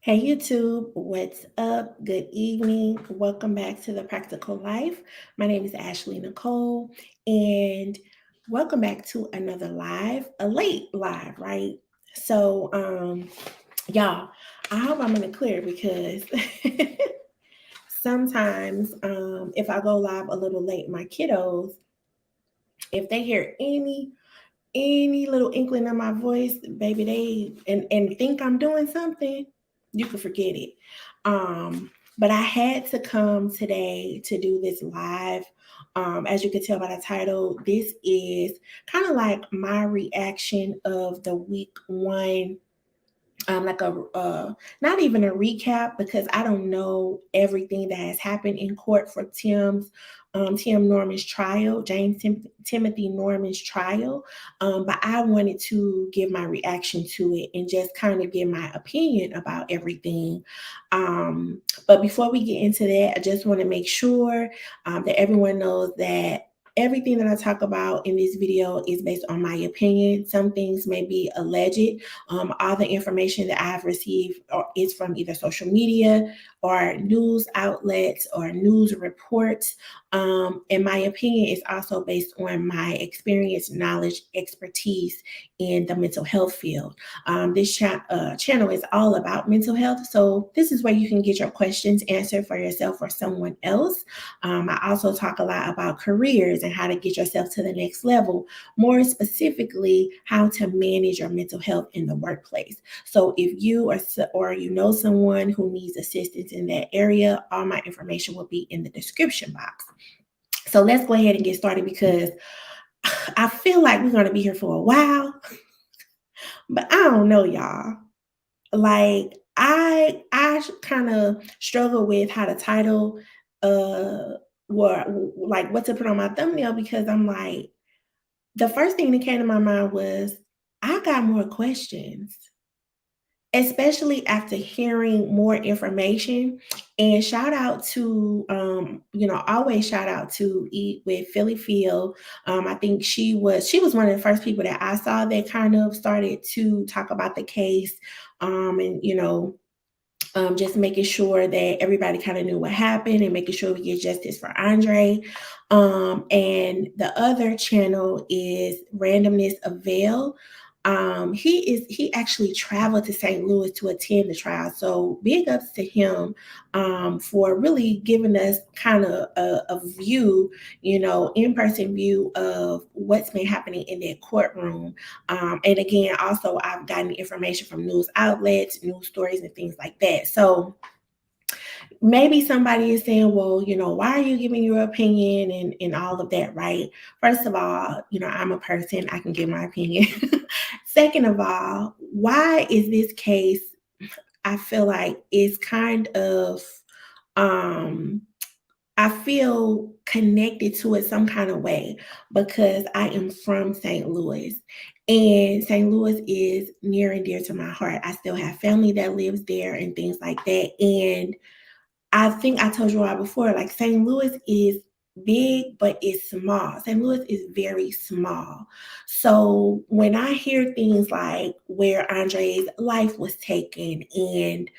Hey YouTube, what's up? Good evening. Welcome back to the Practical Life. My name is Ashley Nicole, and welcome back to another live, a late live, right? So, y'all, I hope I'm in the clear because sometimes, if I go live a little late, my kiddos, if they hear any little inkling of my voice, baby, they think I'm doing something, you can forget it. But I had to come today to do this live. As you can tell by the title, this is kind of like my reaction of the week one, like a not even a recap because I don't know everything that has happened in court for Tim Norman's trial, Timothy Norman's trial. But I wanted to give my reaction to it and just kind of give my opinion about everything. But before we get into that, I just want to make sure that everyone knows that everything that I talk about in this video is based on my opinion. Some things may be alleged. All the information that I've received is from either social media or news outlets or news reports. And my opinion is also based on my experience, knowledge, expertise in the mental health field. This channel is all about mental health. So this is where you can get your questions answered for yourself or someone else. I also talk a lot about careers and how to get yourself to the next level, more specifically, how to manage your mental health in the workplace. So if you or you know someone who needs assistance in that area, all my information will be in the description box. So let's go ahead and get started because I feel like we're going to be here for a while, but I don't know, y'all. Like I kind of struggle with how to title what like what to put on my thumbnail because I'm like the first thing that came to my mind was I got more questions, especially after hearing more information. And shout out to always shout out to Eat with Philly Phil. I think she was one of the first people that I saw that kind of started to talk about the case, and just making sure that everybody kind of knew what happened and making sure we get justice for Andre. And the other channel is Randomness of Veil. He actually traveled to St. Louis to attend the trial. So big ups to him for really giving us kind of a view, in-person view of what's been happening in that courtroom. And again, also I've gotten information from news outlets, news stories, and things like that. So maybe somebody is saying, well, why are you giving your opinion and all of that, right? First of all, I'm a person, I can give my opinion. Second of all, why is this case, I feel like is kind of, I feel connected to it some kind of way because I am from St. Louis. And St. Louis is near and dear to my heart. I still have family that lives there and things like that. And I think I told you all before, like St. Louis is big, but it's small. St. Louis is very small. So when I hear things like where Andre's life was taken and,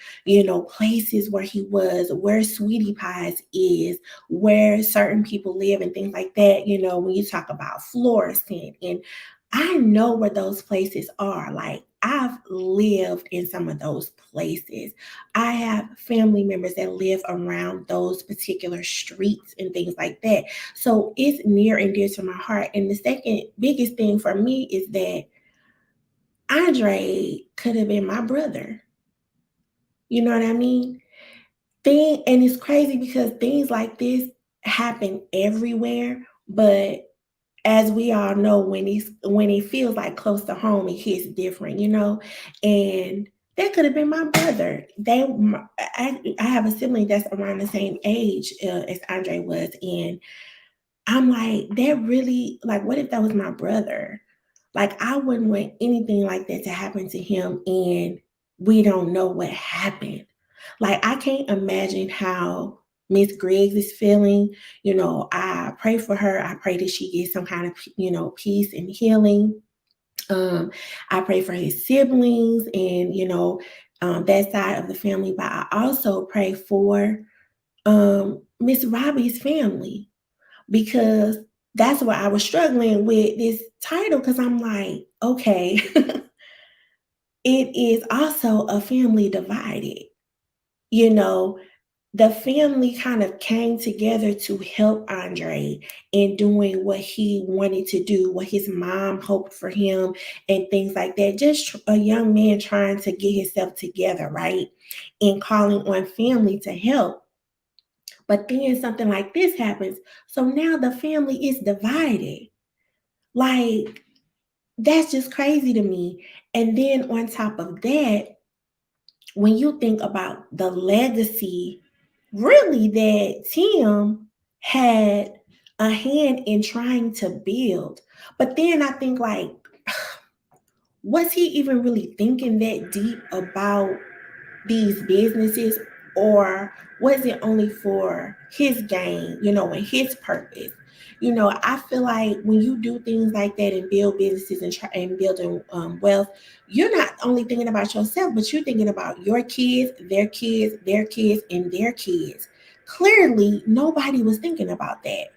places where he was, where Sweetie Pies is, where certain people live and things like that, when you talk about Florissant, and I know where those places are. Like I've lived in some of those places. I have family members that live around those particular streets and things like that. So it's near and dear to my heart. And the second biggest thing for me is that Andre could have been my brother. You know what I mean? And it's crazy because things like this happen everywhere, but as we all know, when it feels like close to home, it hits different, And that could have been my brother. I have a sibling that's around the same age as Andre was, and I'm like, that really, like, what if that was my brother? Like, I wouldn't want anything like that to happen to him, and we don't know what happened. Like, I can't imagine how Miss Griggs is feeling. I pray for her. I pray that she gets some kind of, peace and healing. Um, I pray for his siblings and, that side of the family, but I also pray for Miss Robbie's family because that's where I was struggling with this title because I'm like, okay, it is also a family divided. You know, the family kind of came together to help Andre in doing what he wanted to do, what his mom hoped for him, and things like that. Just a young man trying to get himself together, right? And calling on family to help. But then something like this happens. So now the family is divided. Like, that's just crazy to me. And then on top of that, when you think about the legacy, really, that Tim had a hand in trying to build. But then I think, like, was he even really thinking that deep about these businesses, or was it only for his gain, and his purpose? I feel like when you do things like that and build businesses and try and building wealth, you're not only thinking about yourself, but you're thinking about your kids, their kids, their kids, and their kids. Clearly nobody was thinking about that.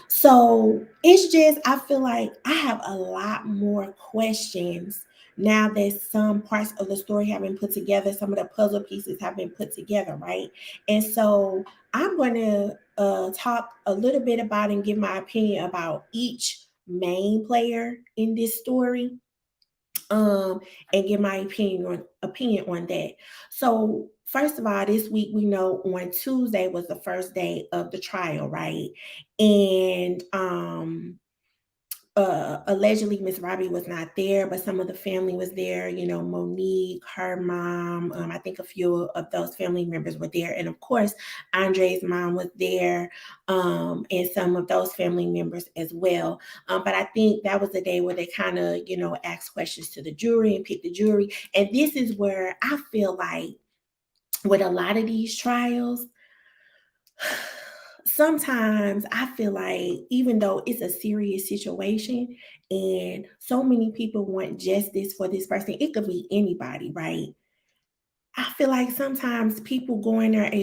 So it's just, I feel like I have a lot more questions now that some parts of the story have been put together, some of the puzzle pieces have been put together, right? And so I'm going to talk a little bit about and give my opinion about each main player in this story, um, and give my opinion on that. So first of all, this week we know on Tuesday was the first day of the trial, right? And allegedly Miss Robbie was not there, but some of the family was there. Monique, her mom, I think a few of those family members were there, and of course Andre's mom was there, and some of those family members as well. But I think that was the day where they kind of asked questions to the jury and picked the jury, and this is where I feel like with a lot of these trials, sometimes I feel like even though it's a serious situation and so many people want justice for this person, it could be anybody, right? I feel like sometimes people go in there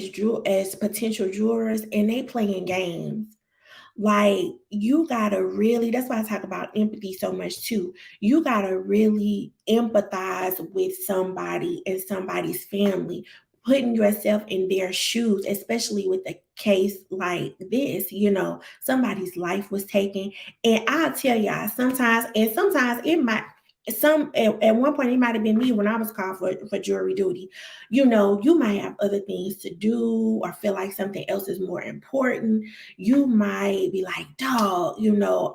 as potential jurors and they playing games. Like, you gotta really, that's why I talk about empathy so much too. You gotta really empathize with somebody and somebody's family, putting yourself in their shoes, especially with a case like this. Somebody's life was taken. And I'll tell y'all, sometimes it might, at one point it might have been me when I was called for jury duty. You might have other things to do or feel like something else is more important. You might be like, dog,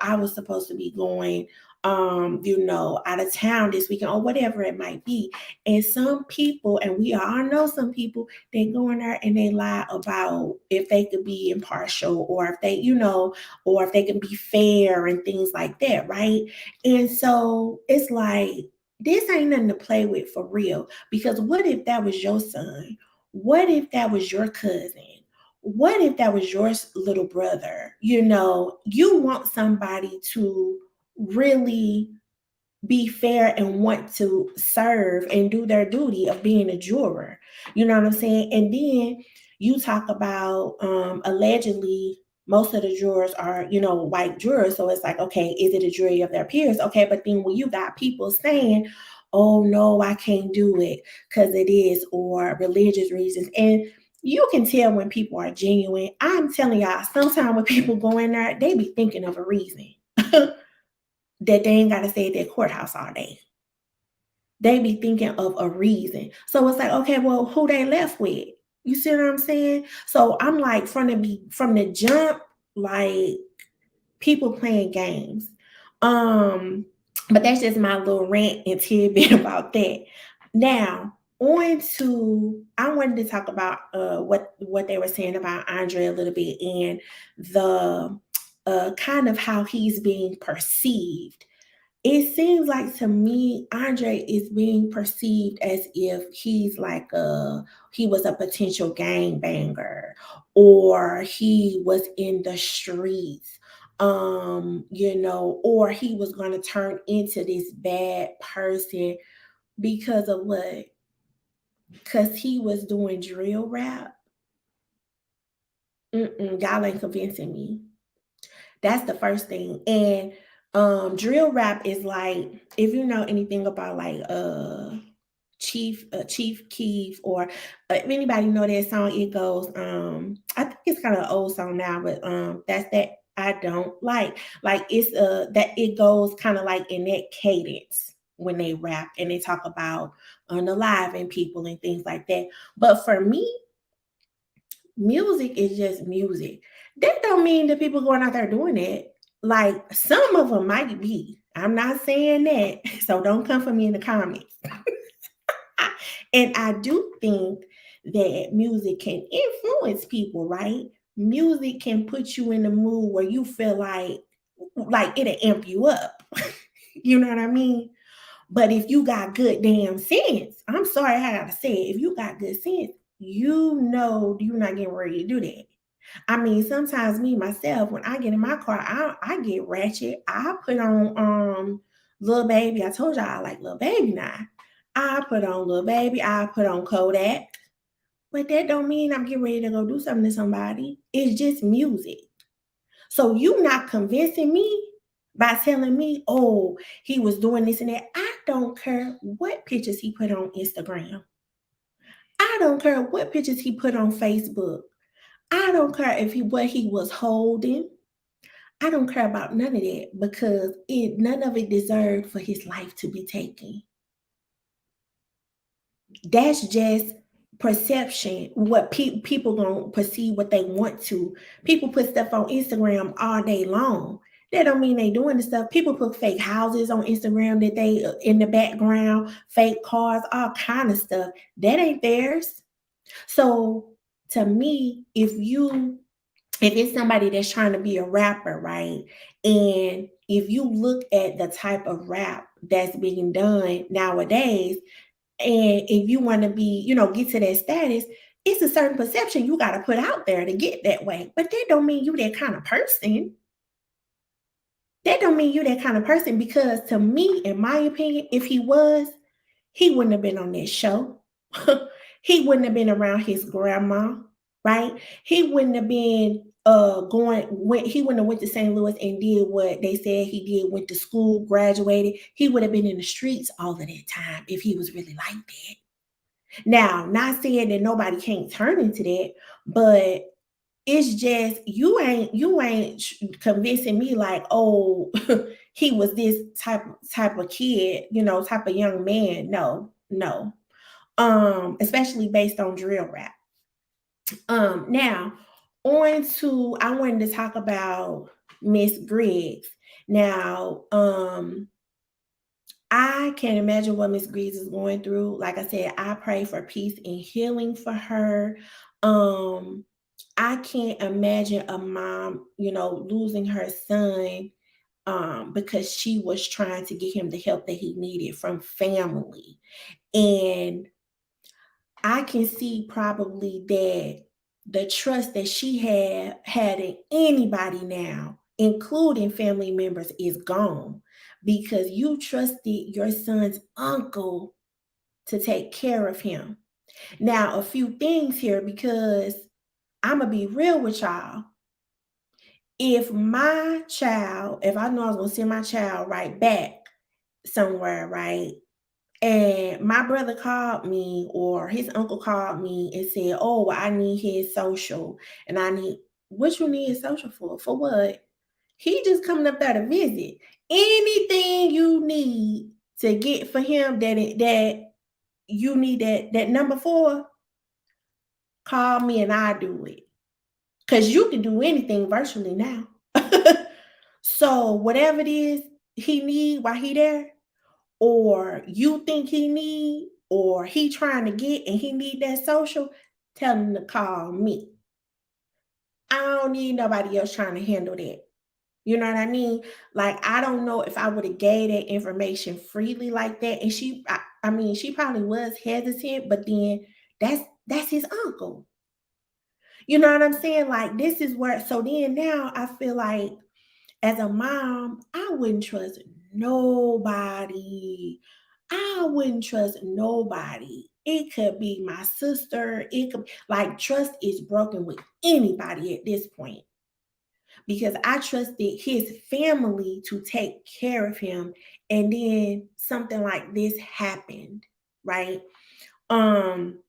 I was supposed to be going out of town this weekend or whatever it might be. And some people, and we all know some people, they go in there and they lie about if they could be impartial or if they, or if they can be fair and things like that, right? And so it's like, this ain't nothing to play with for real. Because what if that was your son? What if that was your cousin? What if that was your little brother? You want somebody to really be fair and want to serve and do their duty of being a juror. You know what I'm saying? And then you talk about allegedly most of the jurors are, white jurors. So it's like, okay, is it a jury of their peers? Okay, but then when you got people saying, oh no, I can't do it because it is, or religious reasons. And you can tell when people are genuine. I'm telling y'all, sometimes when people go in there, they be thinking of a reason. That they ain't got to stay at that courthouse all day. They be thinking of a reason. So it's like, okay, well, who they left with? You see what I'm saying? So I'm like, from the jump, like, people playing games. But that's just my little rant and tidbit about that. Now, I wanted to talk about what they were saying about Andre a little bit, and the kind of how he's being perceived. It seems like to me, Andre is being perceived as if he was a potential gang banger, or he was in the streets, or he was going to turn into this bad person because of what? Because he was doing drill rap. Y'all ain't convincing me. That's the first thing. And drill rap is like, if you know anything about like Chief Keef, or if anybody know that song, it goes, I think it's kind of an old song now, but that's that I don't like it's that it goes kind of like in that cadence when they rap and they talk about unaliving people and things like that. But for me, music is just music. That don't mean that people going out there doing it. Like some of them might be. I'm not saying that. So don't come for me in the comments. And I do think that music can influence people, right? Music can put you in the mood where you feel like it'll amp you up. You know what I mean? But if you got good damn sense, I'm sorry I gotta say it. If you got good sense, you know you're not getting ready to do that. I mean, sometimes me myself, when I get in my car, I get ratchet. I put on Lil Baby. I told y'all I like Lil Baby now. I put on Lil Baby. I put on Kodak. But that don't mean I'm getting ready to go do something to somebody. It's just music. So you not convincing me by telling me, oh, he was doing this and that. I don't care what pictures he put on Instagram. I don't care what pictures he put on Facebook. I don't care if what he was holding. I don't care about none of that because none of it deserved for his life to be taken. That's just perception. What people gonna perceive what they want to. People put stuff on Instagram all day long. That don't mean they doing the stuff. People put fake houses on Instagram that they in the background, fake cars, all kind of stuff. That ain't theirs. So to me, if it's somebody that's trying to be a rapper, right? And if you look at the type of rap that's being done nowadays, and if you want to be, get to that status, it's a certain perception you got to put out there to get that way. But that don't mean you that kind of person. That don't mean you that kind of person because to me, in my opinion, if he was, he wouldn't have been on that show. He wouldn't have been around his grandma, right? He wouldn't have been he wouldn't have went to St. Louis and did what they said he did, went to school, graduated. He would have been in the streets all of that time if he was really like that. Now, not saying that nobody can't turn into that, but it's just you ain't convincing me like, oh, he was this type of kid, type of young man. No, no. Especially based on drill rap. Now I wanted to talk about Miss Griggs. Now, I can't imagine what Miss Griggs is going through. Like I said, I pray for peace and healing for her. I can't imagine a mom, losing her son because she was trying to get him the help that he needed from family. And I can see probably that the trust that she had in anybody now, including family members, is gone because you trusted your son's uncle to take care of him. Now, a few things here because I'm gonna be real with y'all. If I know I was gonna send my child right back somewhere, right? And my brother called me or his uncle called me and said, oh, well, I need his social. And what you need his social for? For what? He just coming up there to visit. Anything you need to get for him that you need that number for, call me and I do it. Because you can do anything virtually now. So whatever it is he need while he there, or you think he need, or he trying to get and he need that social, tell him to call me. I don't need nobody else trying to handle that. You know what I mean? Like, I don't know if I would have gave that information freely like that. And I mean, she probably was hesitant, but then that's his uncle. You know what I'm saying? Like, this is where, so then now I feel like As a mom, I wouldn't trust nobody. I wouldn't trust nobody. It could be my sister. It could, like, trust is broken with anybody at this point because I trusted his family to take care of him, and then something like this happened, right? Um,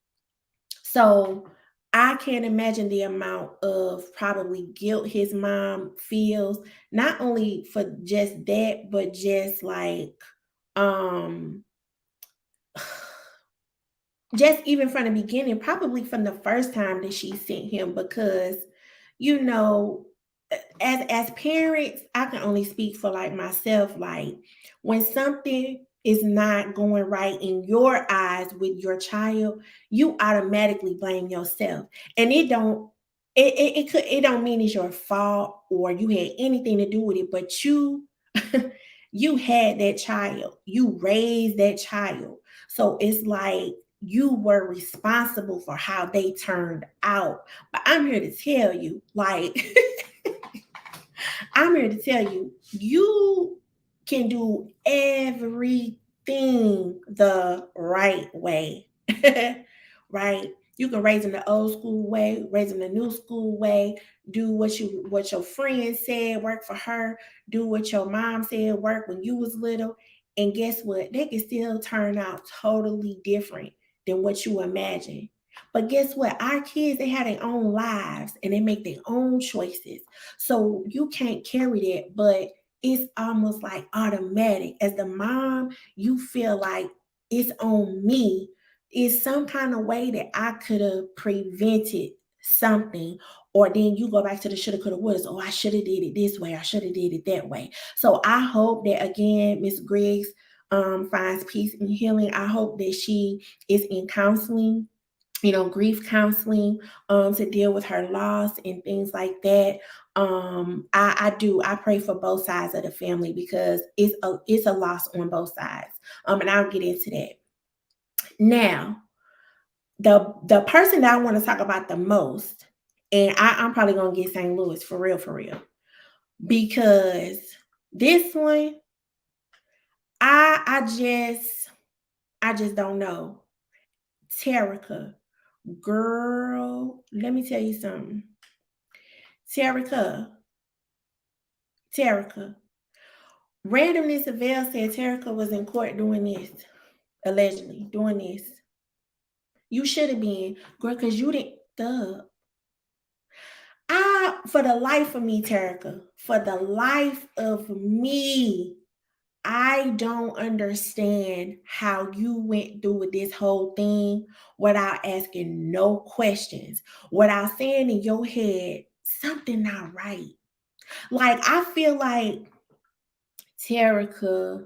so I can't imagine the amount of probably guilt his mom feels, not only for just that, but just like um just even from the beginning, probably from the first time that she sent him, because you know, as parents, I can only speak for like myself. Like when something is not going right in your eyes with your child, you automatically blame yourself, and it don't mean it's your fault or you had anything to do with it, but you you had that child, you raised that child, so it's like you were responsible for how they turned out. But I'm here to tell you, like, I'm here to tell you, you can do everything the right way, right? You can raise them the old school way, raise them the new school way, do what your friend said, work for her, do what your mom said, work when you was little. And guess what? They can still turn out totally different than what you imagine. But guess what? Our kids, they have their own lives and they make their own choices. So you can't carry that, but it's almost like automatic. As the mom, you feel like it's on me. It's some kind of way that I could have prevented something. Or then you go back to the shoulda, coulda, woulda. Oh, I should have did it this way. I should have did it that way. So I hope that again, Miss Griggs finds peace and healing. I hope that she is in counseling, grief counseling, to deal with her loss and things like that. I pray for both sides of the family because it's a loss on both sides. And I'll get into that. Now, the person that I want to talk about the most, and I'm probably gonna get St. Louis for real, because this one, I just don't know. Tarika, girl, let me tell you something. Tarika, Tarika. Randomness of Veil said Tarika was in court doing this, allegedly doing this. You should have been, girl, because you didn't. For the life of me, Tarika, for the life of me, I don't understand how you went through with this whole thing without asking no questions, without saying in your head, something not right. Like, I feel like Tarika,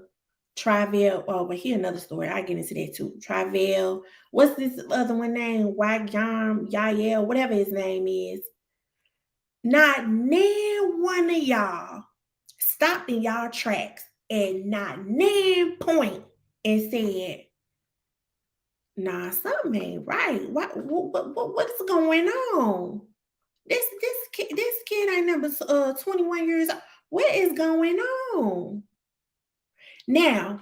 Trivel, oh, but here another story. I get into that too. Trivel, what's this other one name? Wagyam, Yael, whatever his name is. Not near one of y'all stopped in y'all tracks and not near point and said, nah, something ain't right. What is going on? This kid ain't never 21 years old. What is going on? Now,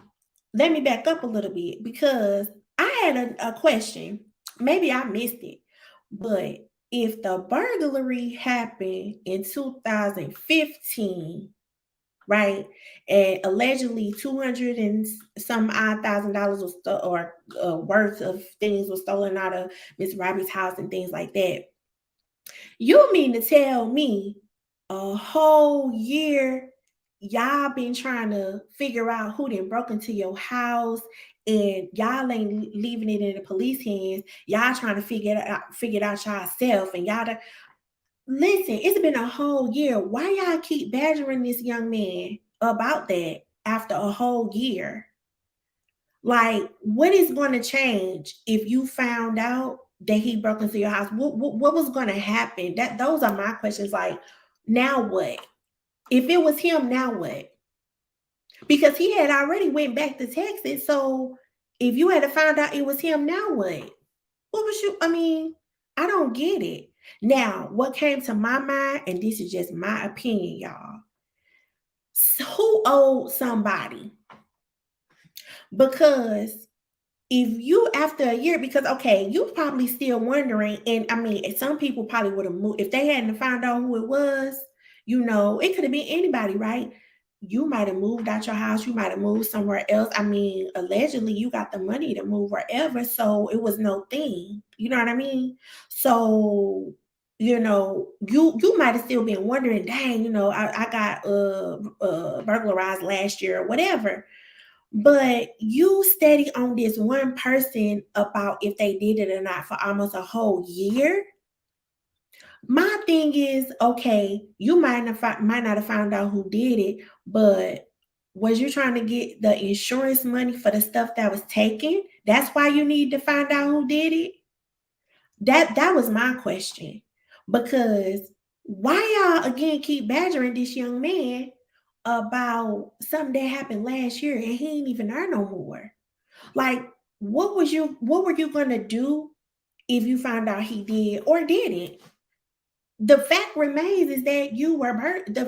let me back up a little bit because I had a question. Maybe I missed it, but if the burglary happened in 2015, right, and allegedly 200 and some odd $1,000 was worth of things was stolen out of Miss Robbie's house and things like that, you mean to tell me a whole year y'all been trying to figure out who done broke into your house and y'all ain't leaving it in the police hands. Y'all trying to figure it out yourself, and listen, it's been a whole year. Why y'all keep badgering this young man about that after a whole year? Like, what is going to change if you found out that he broke into your house? What was going to happen? Those are my questions. Like, now what? If it was him, now what? Because he had already went back to Texas. So if you had to find out it was him, now what? What was you? I mean, I don't get it. Now, what came to my mind, and this is just my opinion, y'all. Who owed somebody? Because if you after a year, because okay, you probably still wondering, and I mean, some people probably would have moved if they hadn't found out who it was. It could have been anybody, right? You might have moved out your house, you might have moved somewhere else. I mean, allegedly, you got the money to move wherever, so it was no thing. You know what I mean? So, you might have still been wondering, dang, I got burglarized last year or whatever, but you steady on this one person about if they did it or not for almost a whole year. My thing is, okay, you might not have found out who did it, but was you trying to get the insurance money for the stuff that was taken? That's why you need to find out who did it. That was my question. Because why y'all again keep badgering this young man about something that happened last year and he ain't even there no more? Like, what were you gonna do if you found out he did or didn't? The fact remains is that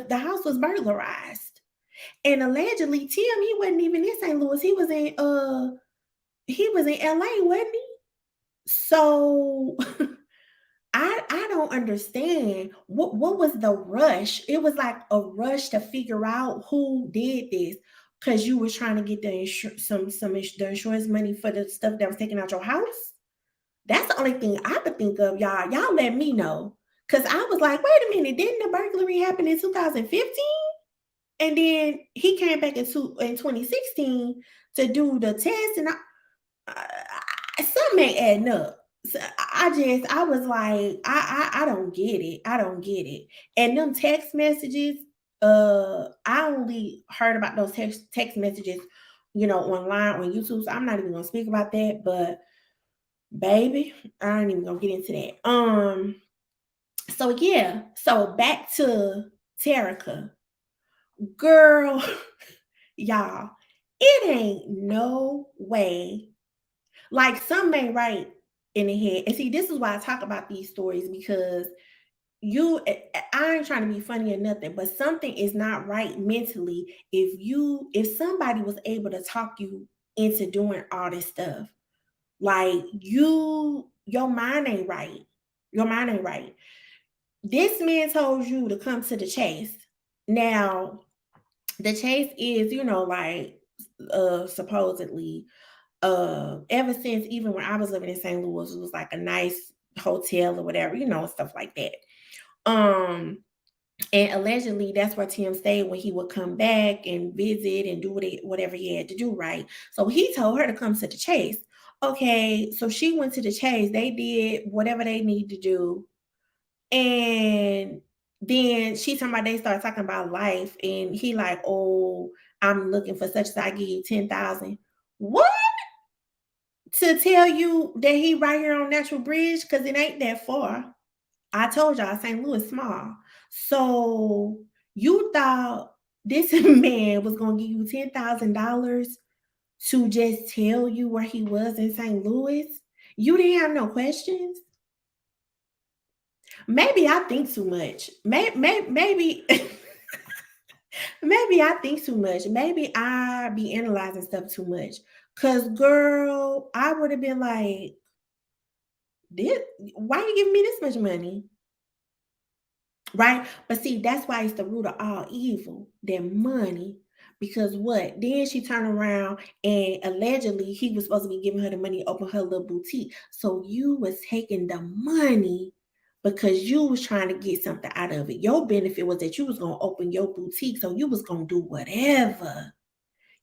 the house was burglarized. And allegedly, Tim, he wasn't even in St. Louis. He was in LA, wasn't he? So I don't understand what was the rush. It was like a rush to figure out who did this because you were trying to get the insurance money for the stuff that was taken out your house. That's the only thing I could think of, y'all. Y'all let me know. Cause I was like, wait a minute, didn't the burglary happen in 2015? And then he came back in 2016 to do the test, and something ain't adding up. So I was like, I don't get it. I don't get it. And them text messages, I only heard about those text messages, online on YouTube. So I'm not even gonna speak about that. But baby, I ain't even gonna get into that. So yeah, so back to Tarika. Girl, y'all, it ain't no way. Like some ain't right in the head. And see, this is why I talk about these stories because I ain't trying to be funny or nothing, but something is not right mentally if somebody was able to talk you into doing all this stuff. Like your mind ain't right. Your mind ain't right. This man told you to come to the chase. Now, the chase is, like supposedly ever since even when I was living in St. Louis, it was like a nice hotel or whatever, stuff like that. Um and allegedly that's where Tim stayed when he would come back and visit and do whatever he had to do, right? So he told her to come to the chase. Okay, so she went to the chase. They did whatever they need to do. And then she talking about they start talking about life, and he like, oh, I'm looking for such as I give you 10,000. What? To tell you that he right here on Natural Bridge? Because it ain't that far. I told y'all St. Louis small. So you thought this man was gonna give you $10,000 to just tell you where he was in St. Louis? You didn't have no questions? Maybe I think too much. Maybe maybe I think too much. Maybe I be analyzing stuff too much. Cause girl, I would have been like, this, why you giving me this much money? Right? But see, that's why it's the root of all evil, their money. Because what? Then she turned around and allegedly he was supposed to be giving her the money to open her little boutique. So you was taking the money because you was trying to get something out of it. Your benefit was that you was gonna open your boutique, so you was gonna do whatever.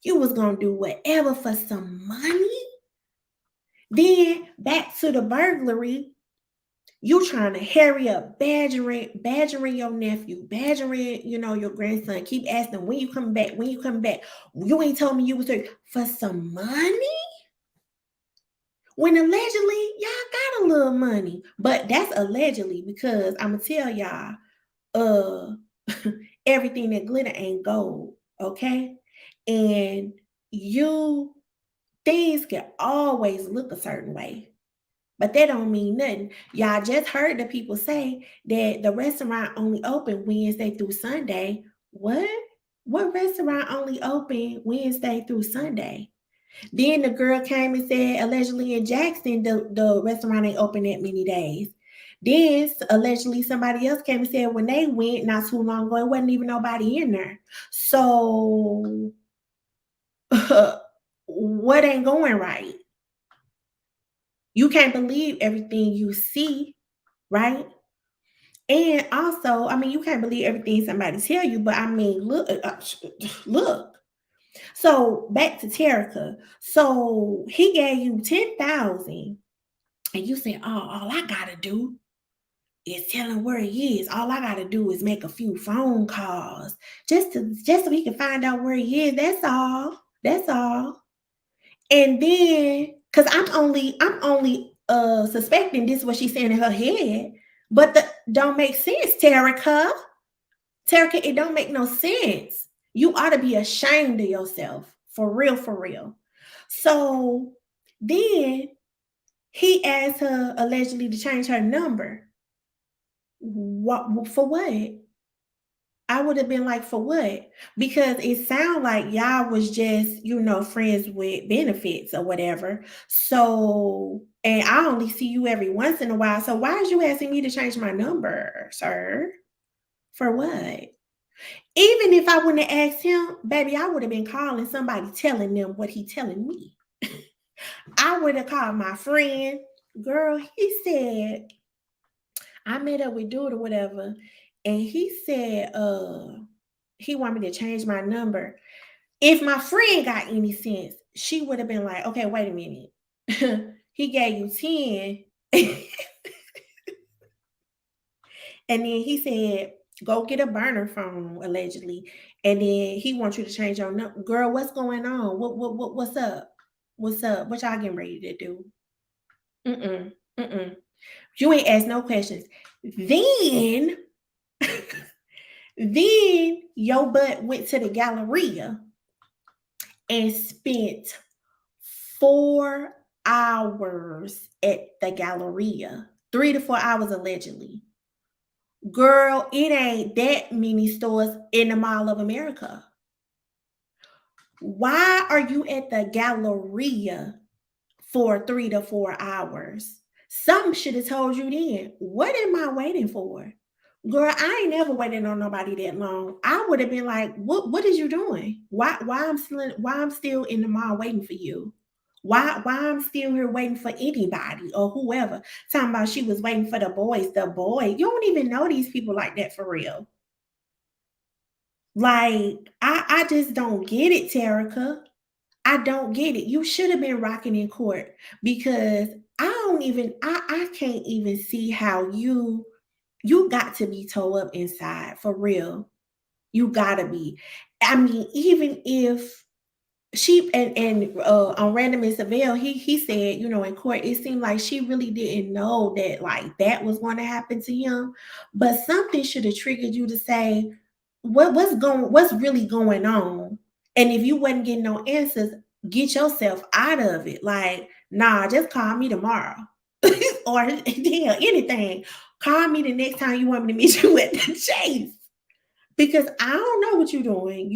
You was gonna do whatever for some money. Then back to the burglary. You trying to hurry up, badgering your nephew, badgering, your grandson. Keep asking when you come back, when you come back. You ain't told me you was there for some money. When allegedly y'all got a little money, but that's allegedly because I'm gonna tell y'all, uh, everything that glitter ain't gold, okay? And you things can always look a certain way. But that don't mean nothing. Y'all just heard the people say that the restaurant only open Wednesday through Sunday. What? what restaurant only open Wednesday through Sunday? Then the girl came and said allegedly in Jackson, the restaurant ain't open that many days. Then allegedly somebody else came and said when they went not too long ago, it wasn't even nobody in there. So what ain't going right? You can't believe everything you see, right? And also, I mean, you can't believe everything somebody tell you, but I mean, look. So back to Tarika. So he gave you 10,000, and you said, "Oh, all I gotta do is tell him where he is. All I gotta do is make a few phone calls, just so he can find out where he is. That's all. That's all." And then, cause I'm only suspecting this is what she's saying in her head, but the don't make sense, Tarika. Tarika, it don't make no sense. You ought to be ashamed of yourself. For real, for real. So then he asked her allegedly to change her number. What for what? I would have been like, for what? Because it sounded like y'all was just, friends with benefits or whatever. So, and I only see you every once in a while. So why is you asking me to change my number, sir? For what? Even if I wouldn't have asked him, baby, I would have been calling somebody telling them what he telling me. I would have called my friend. Girl, he said, I met up with dude or whatever, and he said, he wanted me to change my number. If my friend got any sense, she would have been like, okay, wait a minute. He gave you 10. And then he said, go get a burner phone, allegedly. And then he wants you to change your number. Girl, what's going on? What's up? What's up? What y'all getting ready to do? Mm-mm. You ain't asked no questions. Then, then your butt went to the Galleria and spent 4 hours at the Galleria. 3 to 4 hours allegedly. Girl, it ain't that many stores in the Mall of America. Why are you at the Galleria for 3 to 4 hours? Something should have told you then. What am I waiting for? Girl, I ain't never waited on nobody that long. I would have been like, what is you doing? Why I'm still in the mall waiting for you? Why I'm still here waiting for anybody or whoever? Talking about she was waiting for the boys. The boy. You don't even know these people like that for real. Like, I just don't get it, Tarika. I don't get it. You should have been rocking in court because I can't even see how you got to be towed up inside for real. You gotta be. I mean, even if she and on Random and Seville, he said, in court, it seemed like she really didn't know that like that was going to happen to him. But something should have triggered you to say, what's really going on? And if you wasn't getting no answers, get yourself out of it. Like, nah, just call me tomorrow. Or yeah, anything. Call me the next time you want me to meet you at the Chase. Because I don't know what you're doing.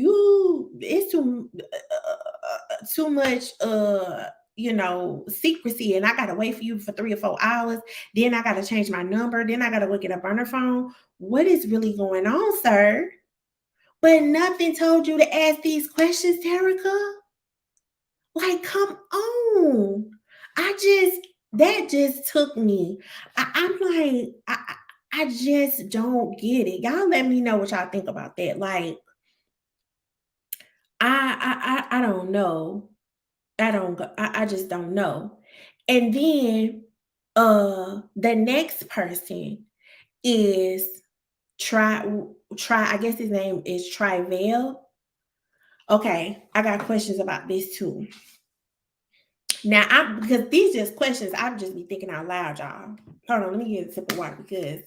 It's too much secrecy, and I gotta wait for you for 3 or 4 hours. Then I gotta change my number. Then I gotta go get a burner phone. What is really going on, sir? But nothing told you to ask these questions, Tarika. Like, come on. That just took me. I'm like, I just don't get it. Y'all let me know what y'all think about that. Like, I don't know. I just don't know. And then the next person is try I guess his name is Trivel. Okay, I got questions about this too. Now, because these just questions, I'll just be thinking out loud, y'all. Hold on, let me get a sip of water because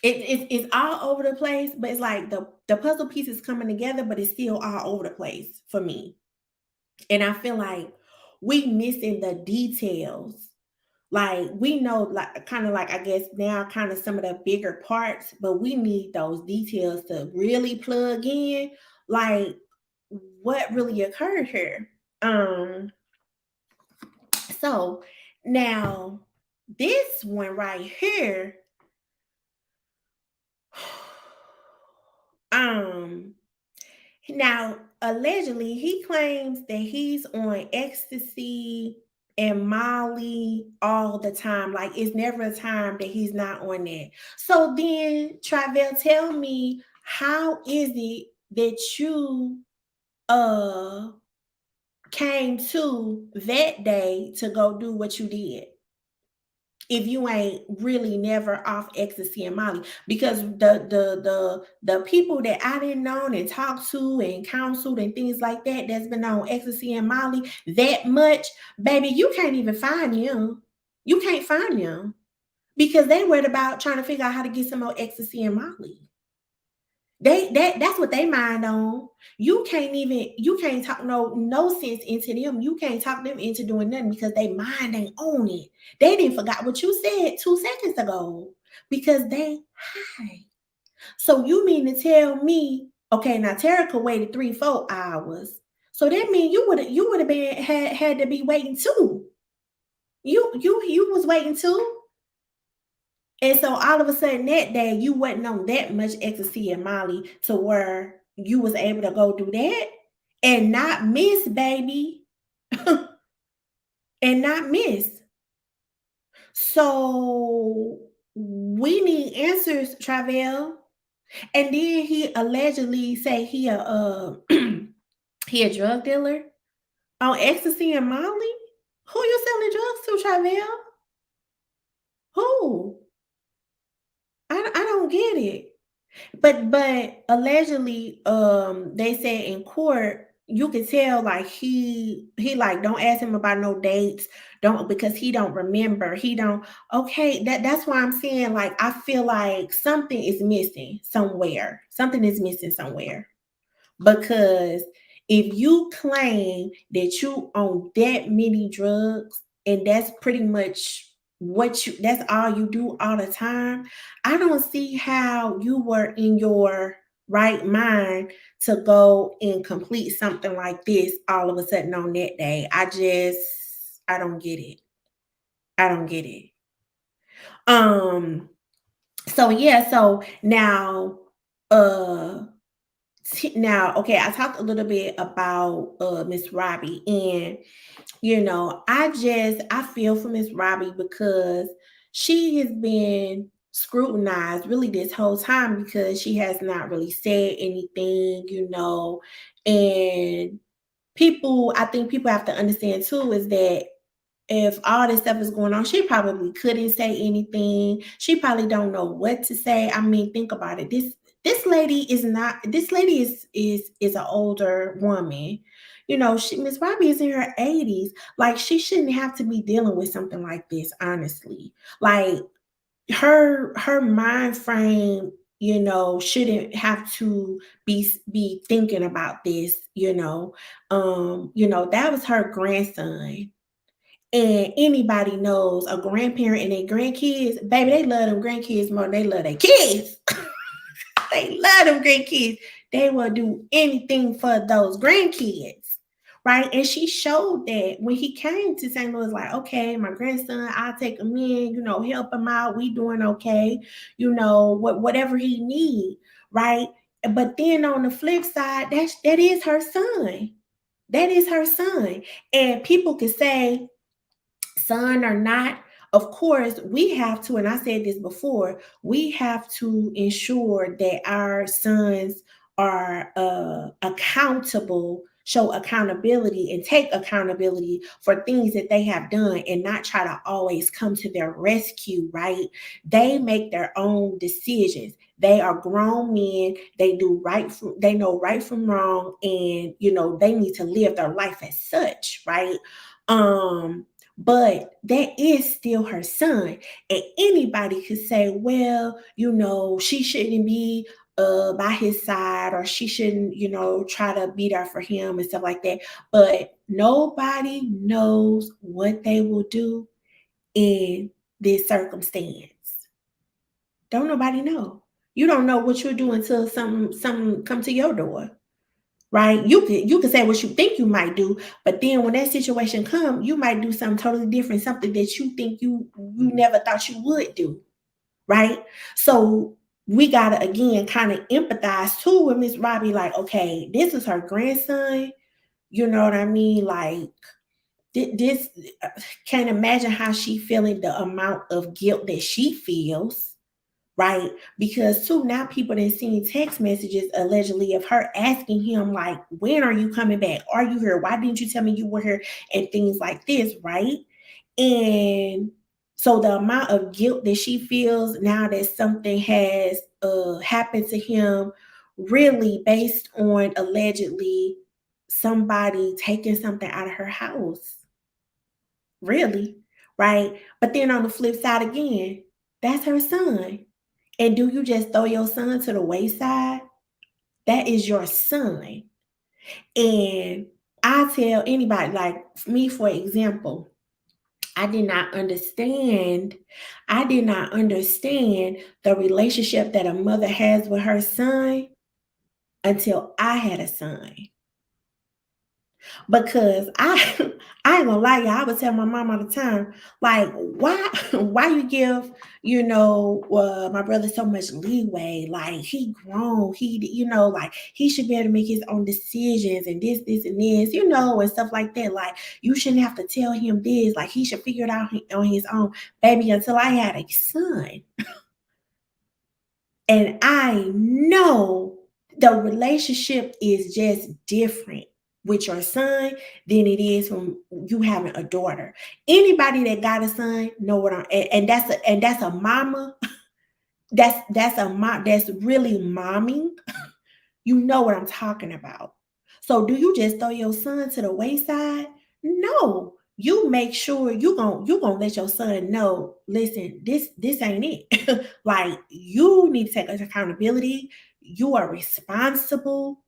it's all over the place, but it's like the puzzle pieces coming together, but it's still all over the place for me. And I feel like we missing the details. Like we know, like kind of like I guess now, kind of some of the bigger parts, but we need those details to really plug in. Like what really occurred here. So now this one right here, um, now allegedly he claims that he's on ecstasy and Molly all the time. Like it's never a time that he's not on that. So then Travel, tell me, how is it that you came to that day to go do what you did if you ain't really never off ecstasy and Molly? Because the people that I didn't know and talked to and counseled and things like that that's been on ecstasy and Molly that much, baby, you can't even find them. You can't find them because they worried about trying to figure out how to get some more ecstasy and Molly. That's what they mind on. You can't talk no sense into them. You can't talk them into doing nothing because they mind ain't on it. They didn't forgot what you said 2 seconds ago because they high. So you mean to tell me, okay, now Tarika waited 3-4 hours. So that means you would have been had to be waiting too. You was waiting too. And so all of a sudden that day, you wasn't on that much ecstasy and Molly to where you was able to go do that and not miss, baby. And not miss. So we need answers, Travel. And then he allegedly say he a he a drug dealer on ecstasy and Molly. Who you selling drugs to, Travel? Who? I don't get it. But allegedly, they said in court, you could tell like he like don't ask him about no dates, don't because he don't remember. He don't okay, that's why I'm saying like I feel like something is missing somewhere. Something is missing somewhere. Because if you claim that you own that many drugs and that's pretty much that's all you do all the time, I don't see how you were in your right mind to go and complete something like this all of a sudden on that day. I don't get it. I don't get it. Um so yeah, so now uh now okay, I talked a little bit about Miss Robbie, and I feel for Miss Robbie because she has been scrutinized really this whole time because she has not really said anything, and I think people have to understand too is that if all this stuff is going on, she probably couldn't say anything. She probably don't know what to say. I mean, think about it. This lady is not. This lady is an older woman. Miss Robbie is in her 80s. Like she shouldn't have to be dealing with something like this. Honestly, like her mind frame, shouldn't have to be thinking about this. That was her grandson. And anybody knows a grandparent and their grandkids, baby, they love them grandkids more than they love their kids. They love them grandkids. They will do anything for those grandkids, right? And she showed that when he came to St. Louis, like, okay, my grandson, I'll take him in, help him out. We doing okay, whatever he need, right? But then on the flip side, that is her son. That is her son. And people could say, son or not, of course, we have to, and I said this before, we have to ensure that our sons are accountable, show accountability, and take accountability for things that they have done and not try to always come to their rescue, right? They make their own decisions. They are grown men. They know right from wrong, and they need to live their life as such, right? But that is still her son. And anybody could say, well, she shouldn't be by his side, or she shouldn't, try to be there for him and stuff like that. But nobody knows what they will do in this circumstance? Don't nobody know. You don't know what you're doing till something come to your door, right? You can say what you think you might do, but then when that situation come, you might do something totally different, something that you think you never thought you would do, right? So we gotta again kind of empathize too with Miss Robbie, like, okay, this is her grandson. You know what I mean? Like this, can't imagine how she feeling, the amount of guilt that she feels, right? Because too, now people have seen text messages allegedly of her asking him, like, when are you coming back? Are you here? Why didn't you tell me you were here? And things like this, right? And so the amount of guilt that she feels now that something has happened to him, really based on allegedly somebody taking something out of her house, really, right? But then on the flip side again, that's her son. And do you just throw your son to the wayside? That is your son. And I tell anybody, like me, for example, I did not understand. I did not understand the relationship that a mother has with her son until I had a son. Because I I ain't gonna lie, y'all. I would tell my mom all the time, like, why why you give, my brother so much leeway? Like, he grown, like, he should be able to make his own decisions and this and this, and stuff like that. Like, you shouldn't have to tell him this. Like, he should figure it out on his own, baby. Until I had a son, and I know the relationship is just different with your son than it is from you having a daughter. Anybody that got a son know what I'm, and that's a mama. That's a mom that's really momming. You know what I'm talking about. So do you just throw your son to the wayside? No. You make sure you gonna let your son know, listen, this ain't it. Like, you need to take accountability. You are responsible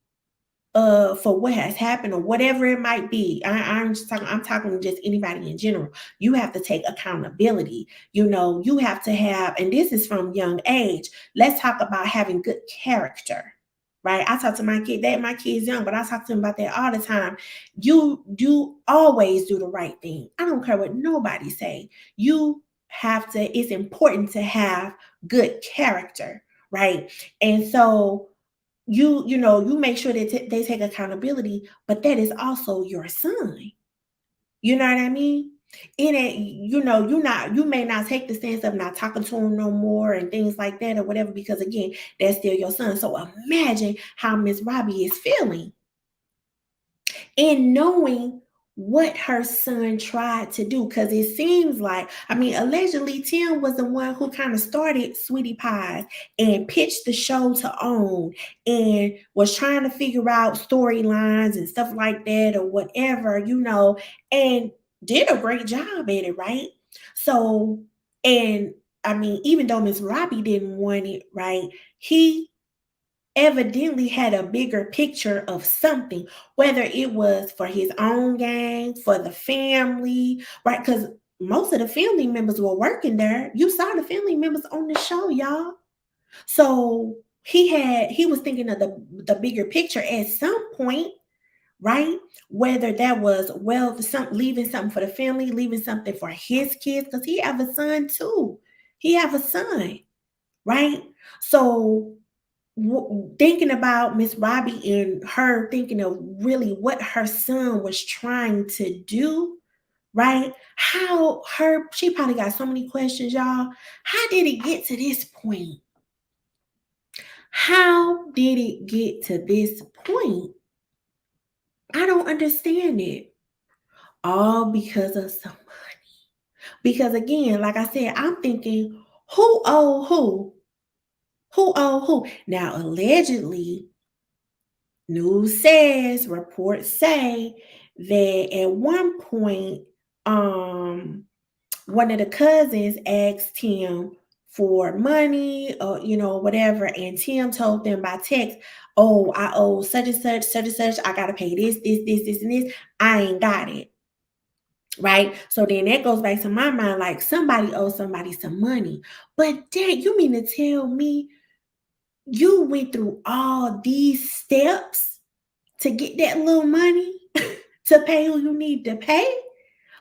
for what has happened or whatever it might be. I'm talking just anybody in general. You have to take accountability. You have to have, and this is from young age. Let's talk about having good character. Right. I talk to my kid, that my kid's young, but I talk to him about that all the time. You always do the right thing. I don't care what nobody say. You have to, it's important to have good character, right? And so you make sure that they take accountability, but that is also your son. You know what I mean? In it, you may not take the stance of not talking to him no more and things like that or whatever, because again, that's still your son. So imagine how Miss Robbie is feeling in knowing what her son tried to do. Because it seems like, I mean, allegedly, Tim was the one who kind of started Sweetie Pies and pitched the show to OWN and was trying to figure out storylines and stuff like that or whatever, and did a great job at it, right? So, and I mean, even though Miss Robbie didn't want it, right? He evidently had a bigger picture of something, whether it was for his own gain, for the family, right? Because most of the family members were working there. You saw the family members on the show, y'all. So he was thinking of the bigger picture at some point, right? Whether that was, well, leaving something for the family, leaving something for his kids, because he have a son too. He have a son, right? So thinking about Miss Robbie and her thinking of really what her son was trying to do, right? She probably got so many questions, y'all. How did it get to this point? How did it get to this point? I don't understand it. All because of some money. Because again, like I said, I'm thinking, who owe who? Who owe who? Now, allegedly, reports say that at one point, one of the cousins asked him for money or whatever, and Tim told them by text, "Oh, I owe such and such, such and such. I gotta pay this, and this. I ain't got it." right? So then that goes back to my mind, like somebody owes somebody some money. But dad, you mean to tell me you went through all these steps to get that little money to pay who you need to pay?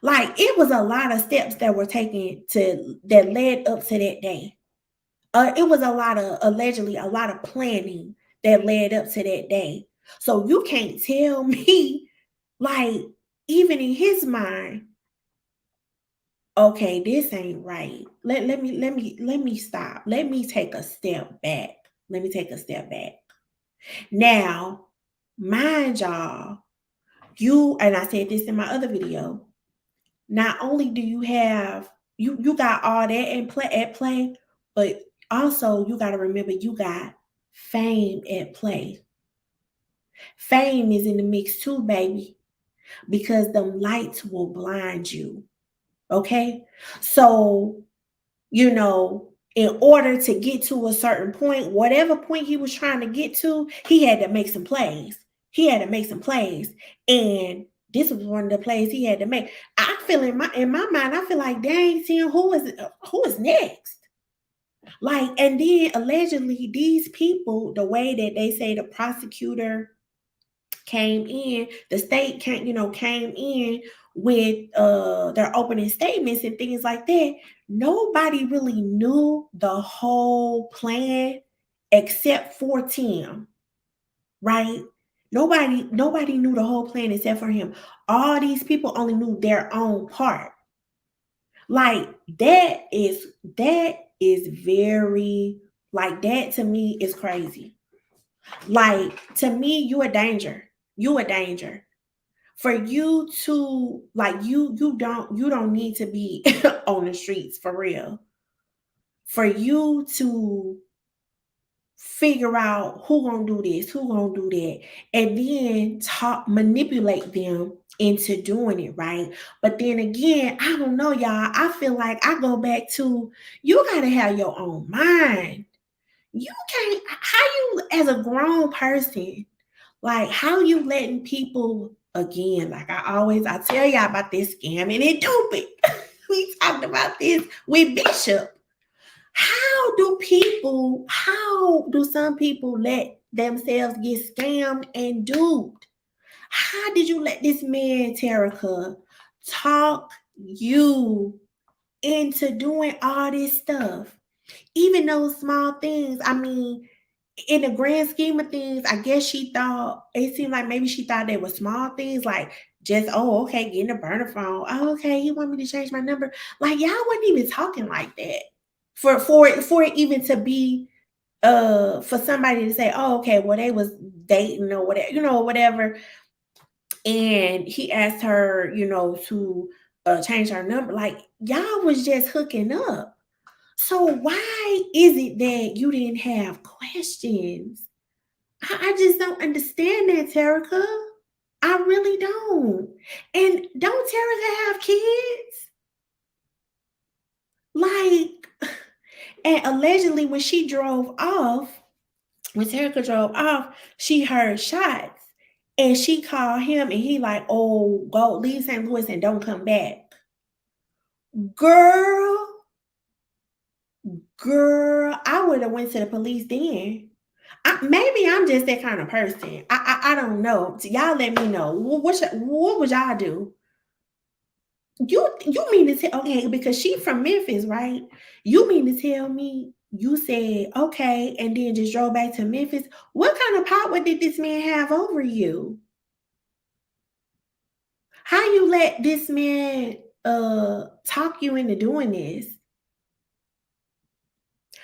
Like it was a lot of steps that were taken to that led up to that day. It was a lot of allegedly a lot of planning that led up to that day. So you can't tell me, like, even in his mind, okay, this ain't right. Let me stop. Let me take a step back. Let me take a step back. Now, mind y'all, you and I said this in my other video. Not only do you have you got all that in play, but also you got to remember you got fame at play. Fame is in the mix too, baby, because them lights will blind you. Okay? So, in order to get to a certain point, whatever point he was trying to get to, he had to make some plays. He had to make some plays. And this was one of the plays he had to make. I feel in my mind, I feel like, dang, Tim, who is next? Like, and then allegedly, these people, the way that they say the prosecutor came in, the state came in with their opening statements and things like that. Nobody really knew the whole plan except for Tim, right? Nobody knew the whole plan except for him. All these people only knew their own part. Like that is very, like, that to me is crazy. Like, to me, you a danger. You a danger. For you to, like, you don't need to be on the streets for real. For you to figure out who gonna do this, who gonna do that, and then manipulate them into doing it, right? But then again, I don't know, y'all. I feel like I go back to, you gotta have your own mind. You can't, how you as a grown person, like, how you letting people, again, like I tell y'all about this scamming and duping. We talked about this with Bishop. How do some people let themselves get scammed and duped? How did you let this man, Tarika, talk you into doing all this stuff? Even those small things, I mean, in the grand scheme of things, I guess it seemed like maybe she thought they were small things, like just, oh, okay, getting a burner phone. Oh, okay, you want me to change my number? Like, y'all wasn't even talking like that. For it even to be, for somebody to say, oh, okay, well, they was dating or whatever, whatever. And he asked her, to change her number. Like, y'all was just hooking up. So why is it that you didn't have questions? I just don't understand that, Tarika. I really don't. And don't Tarika have kids? Like, and allegedly when Tarika drove off, she heard shots. And she called him and he like, oh, go leave St. Louis and don't come back. Girl, I would have went to the police then. Maybe I'm just that kind of person. I don't know. So y'all let me know. What would y'all do? You mean to tell, okay, because she from Memphis, right? You mean to tell me you said okay and then just drove back to Memphis? What kind of power did this man have over you? How you let this man talk you into doing this?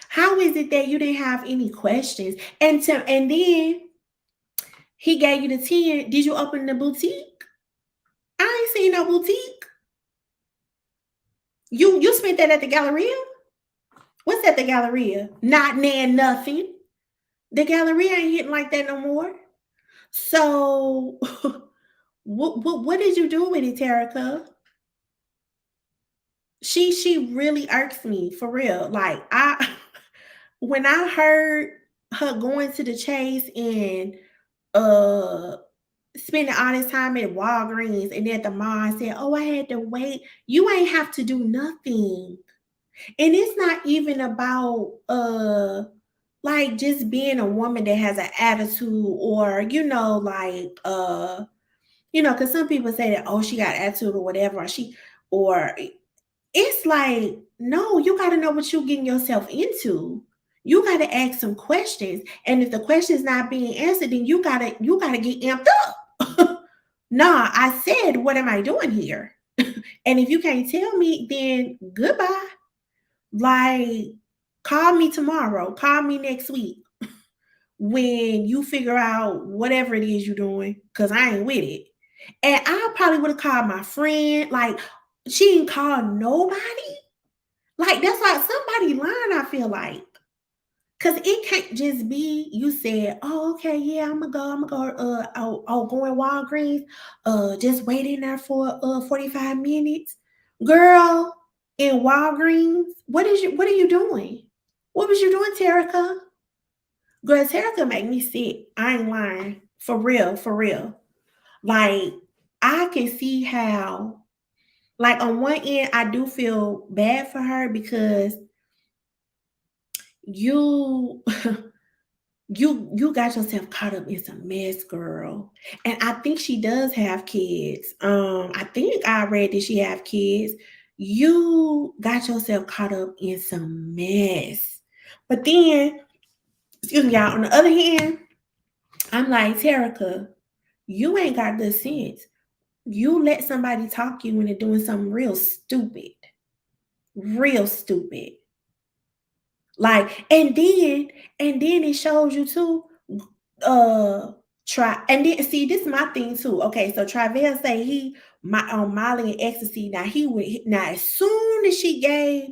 How is it that you didn't have any questions? And then he gave you the 10. Did you open the boutique? I ain't seen no boutique. You spent that at the Galleria? What's at the Galleria? Not nan nothing. The Galleria ain't hitting like that no more. So what did you do with it, Tarika? She really irks me for real. Like, when I heard her going to the chase and uh spending all this time at Walgreens and then at the mall and said, oh, I had to wait. You ain't have to do nothing. And it's not even about like just being a woman that has an attitude, or because some people say that, oh, she got attitude or whatever, or it's like, no, you got to know what you're getting yourself into. You got to ask some questions, and if the question's not being answered, then you gotta get amped up. Nah, I said, what am I doing here? And if you can't tell me, then goodbye. Like, call me tomorrow, call me next week when you figure out whatever it is you're doing, because I ain't with it. And I probably would have called my friend. Like, she didn't call nobody. Like, that's why somebody lying, I feel like. Cause it can't just be you said, oh, okay, yeah, I'm gonna go, go in Walgreens, just wait in there for 45 minutes. Girl, in Walgreens, what are you doing? What was you doing, Tarika? Girl, Tarika make me sick. I ain't lying. For real, for real. Like, I can see how, like, on one end, I do feel bad for her because you you got yourself caught up in some mess, girl. And I think she does have kids. I think I read that she have kids. You got yourself caught up in some mess. But then, excuse me, y'all, on the other hand, I'm like, Terica, you ain't got the sense. You let somebody talk you when they're doing something real stupid. Real stupid. Like, and then it shows you too. Try and then see, this is my thing too. Okay, so Travell say he my on Molly and ecstasy. Now he would now as soon as she gave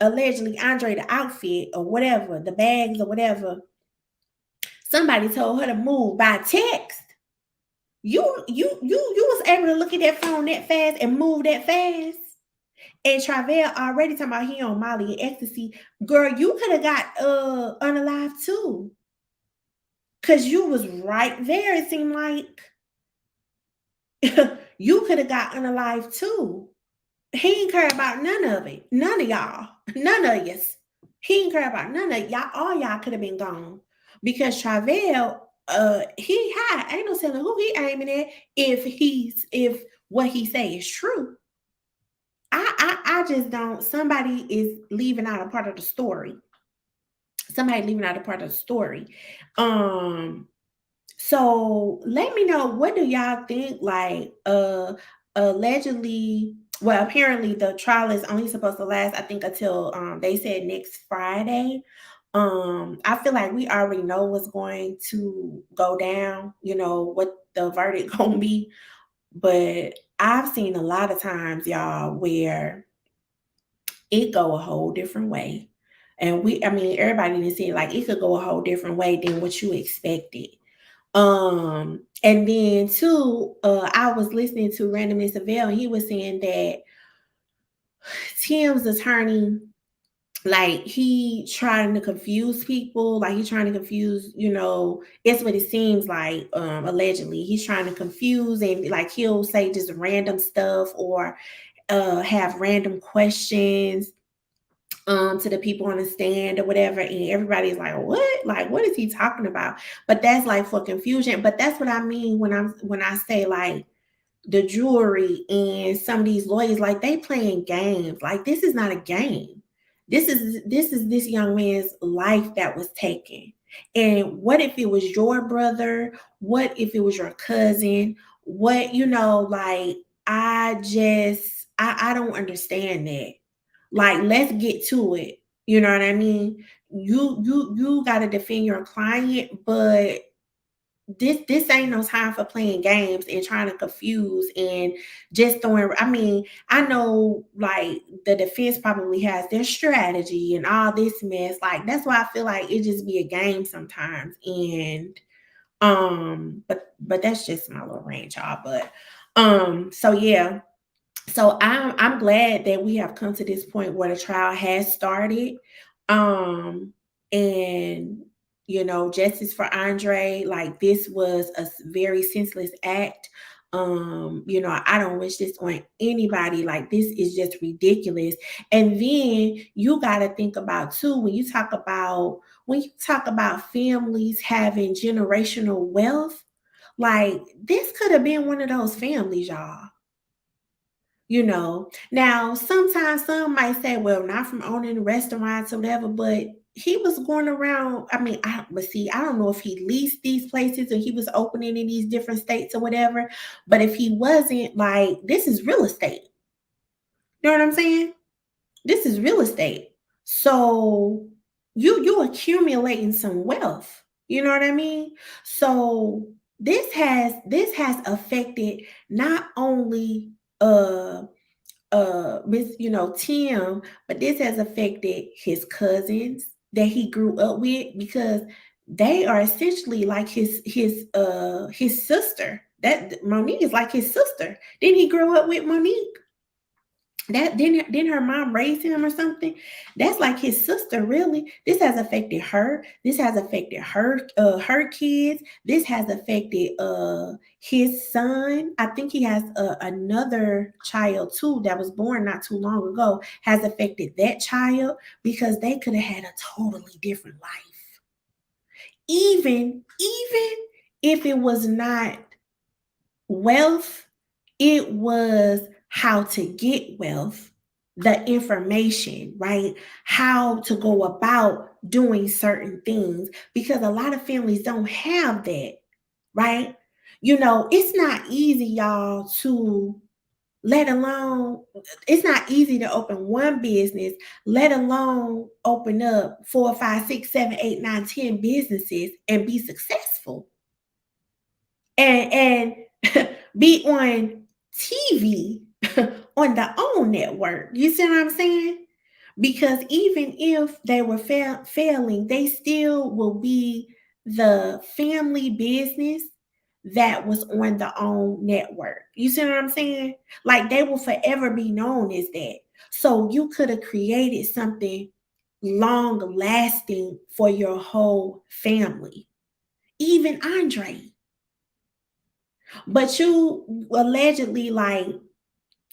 allegedly Andre the outfit or whatever, the bags or whatever, somebody told her to move by text. You was able to look at that phone that fast and move that fast. And Travell already talking about he on Molly and ecstasy. Girl, you could have got unalive too. Cause you was right there. It seemed like you could have got unalive too. He ain't care about none of it. None of y'all. None of us. He ain't care about none of y'all. All y'all could have been gone. Because Travell, he high. Ain't no telling who he aiming at if what he say is true. I just don't. Somebody is leaving out a part of the story. Somebody leaving out a part of the story. So let me know, what do y'all think? Like, allegedly, well, apparently the trial is only supposed to last, I think, until they said next Friday. I feel like we already know what's going to go down, what the verdict gonna be. But I've seen a lot of times, y'all, where it go a whole different way. And everybody didn't see it, like it could go a whole different way than what you expected. And then too, I was listening to Randomness Avail, and he was saying that Tim's attorney, like he trying to confuse people, like he's trying to confuse, it's what it seems like, allegedly. He's trying to confuse, and like he'll say just random stuff, or have random questions to the people on the stand or whatever, and everybody's like, what? Like, what is he talking about? But that's like for confusion. But that's what I mean when I say, like, the jury and some of these lawyers, like, they playing games. Like, this is not a game. This is this young man's life that was taken. And what if it was your brother? What if it was your cousin? What, like, I don't understand that. Like, let's get to it. You know what I mean? You got to defend your client, but this ain't no time for playing games and trying to confuse and just throwing. I know, like, the defense probably has their strategy and all this mess. Like, that's why I feel like it just be a game sometimes. And but that's just my little rant, y'all. But so yeah. So I'm glad that we have come to this point where the trial has started. And justice for Andre. Like, this was a very senseless act. I don't wish this on anybody. Like, this is just ridiculous. And then you got to think about too, when you talk about families having generational wealth, like, this could have been one of those families, y'all. Now sometimes some might say, well, not from owning restaurants or whatever, but he was going around. I mean, I don't know if he leased these places or he was opening in these different states or whatever. But if he wasn't, like, this is real estate. You know what I'm saying? This is real estate. So you accumulating some wealth. You know what I mean? So this has affected not only Miss, Tim, but this has affected his cousins that he grew up with, because they are essentially like his sister. That Monique is like his sister. Didn't he grow up with Monique? That didn't her mom raise him or something? That's like his sister, really. This has affected her. This has affected her kids. This has affected his son. I think he has another child too that was born not too long ago. Has affected that child, because they could have had a totally different life. Even if it was not wealth, it was how to get wealth, the information, right? How to go about doing certain things, because a lot of families don't have that, right? It's not easy, y'all, it's not easy to open one business, let alone open up 4, 5, 6, 7, 8, 9, 10 businesses and be successful. And be on TV on the own network. You see what I'm saying? Because even if they were failing, they still will be the family business that was on the own network. You see what I'm saying? Like, they will forever be known as that. So you could have created something long lasting for your whole family. Even Andre. But you allegedly, like,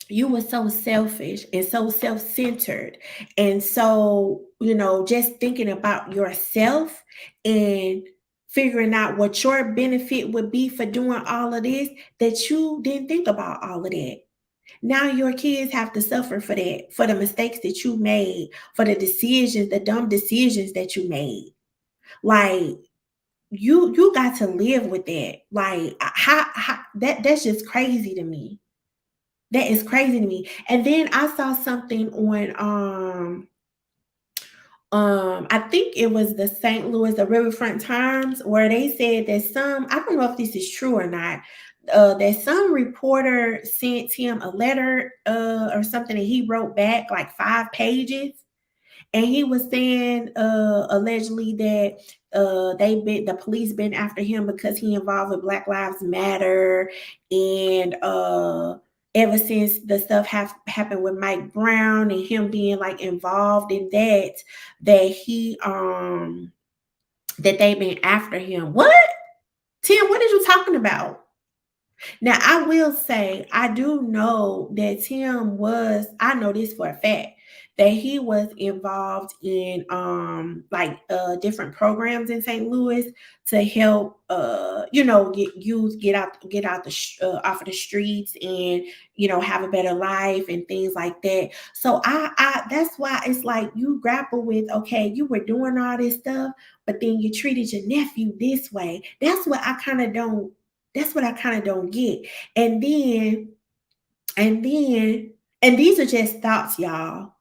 you were so selfish and so self-centered, and so, just thinking about yourself and figuring out what your benefit would be for doing all of this, that you didn't think about all of that. Now your kids have to suffer for that, for the mistakes that you made, for the dumb decisions that you made. Like, you got to live with that. Like, how that's just crazy to me. That is crazy to me. And then I saw something on I think it was the St. Louis, the Riverfront Times, where they said that I don't know if this is true or not, that some reporter sent him a letter or something, and he wrote back like 5 pages. And he was saying allegedly that the police been after him because he involved with Black Lives Matter, and ever since the stuff happened with Mike Brown and him being like involved in that he that they've been after him. What? Tim, what are you talking about? Now, I will say, I do know that I know this for a fact, that he was involved in like different programs in St. Louis to help get youth get out off of the streets, and have a better life and things like that. So I that's why it's like, you grapple with, okay, you were doing all this stuff, but then you treated your nephew this way. That's what I kind of don't get. And then, and then, and these are just thoughts, y'all,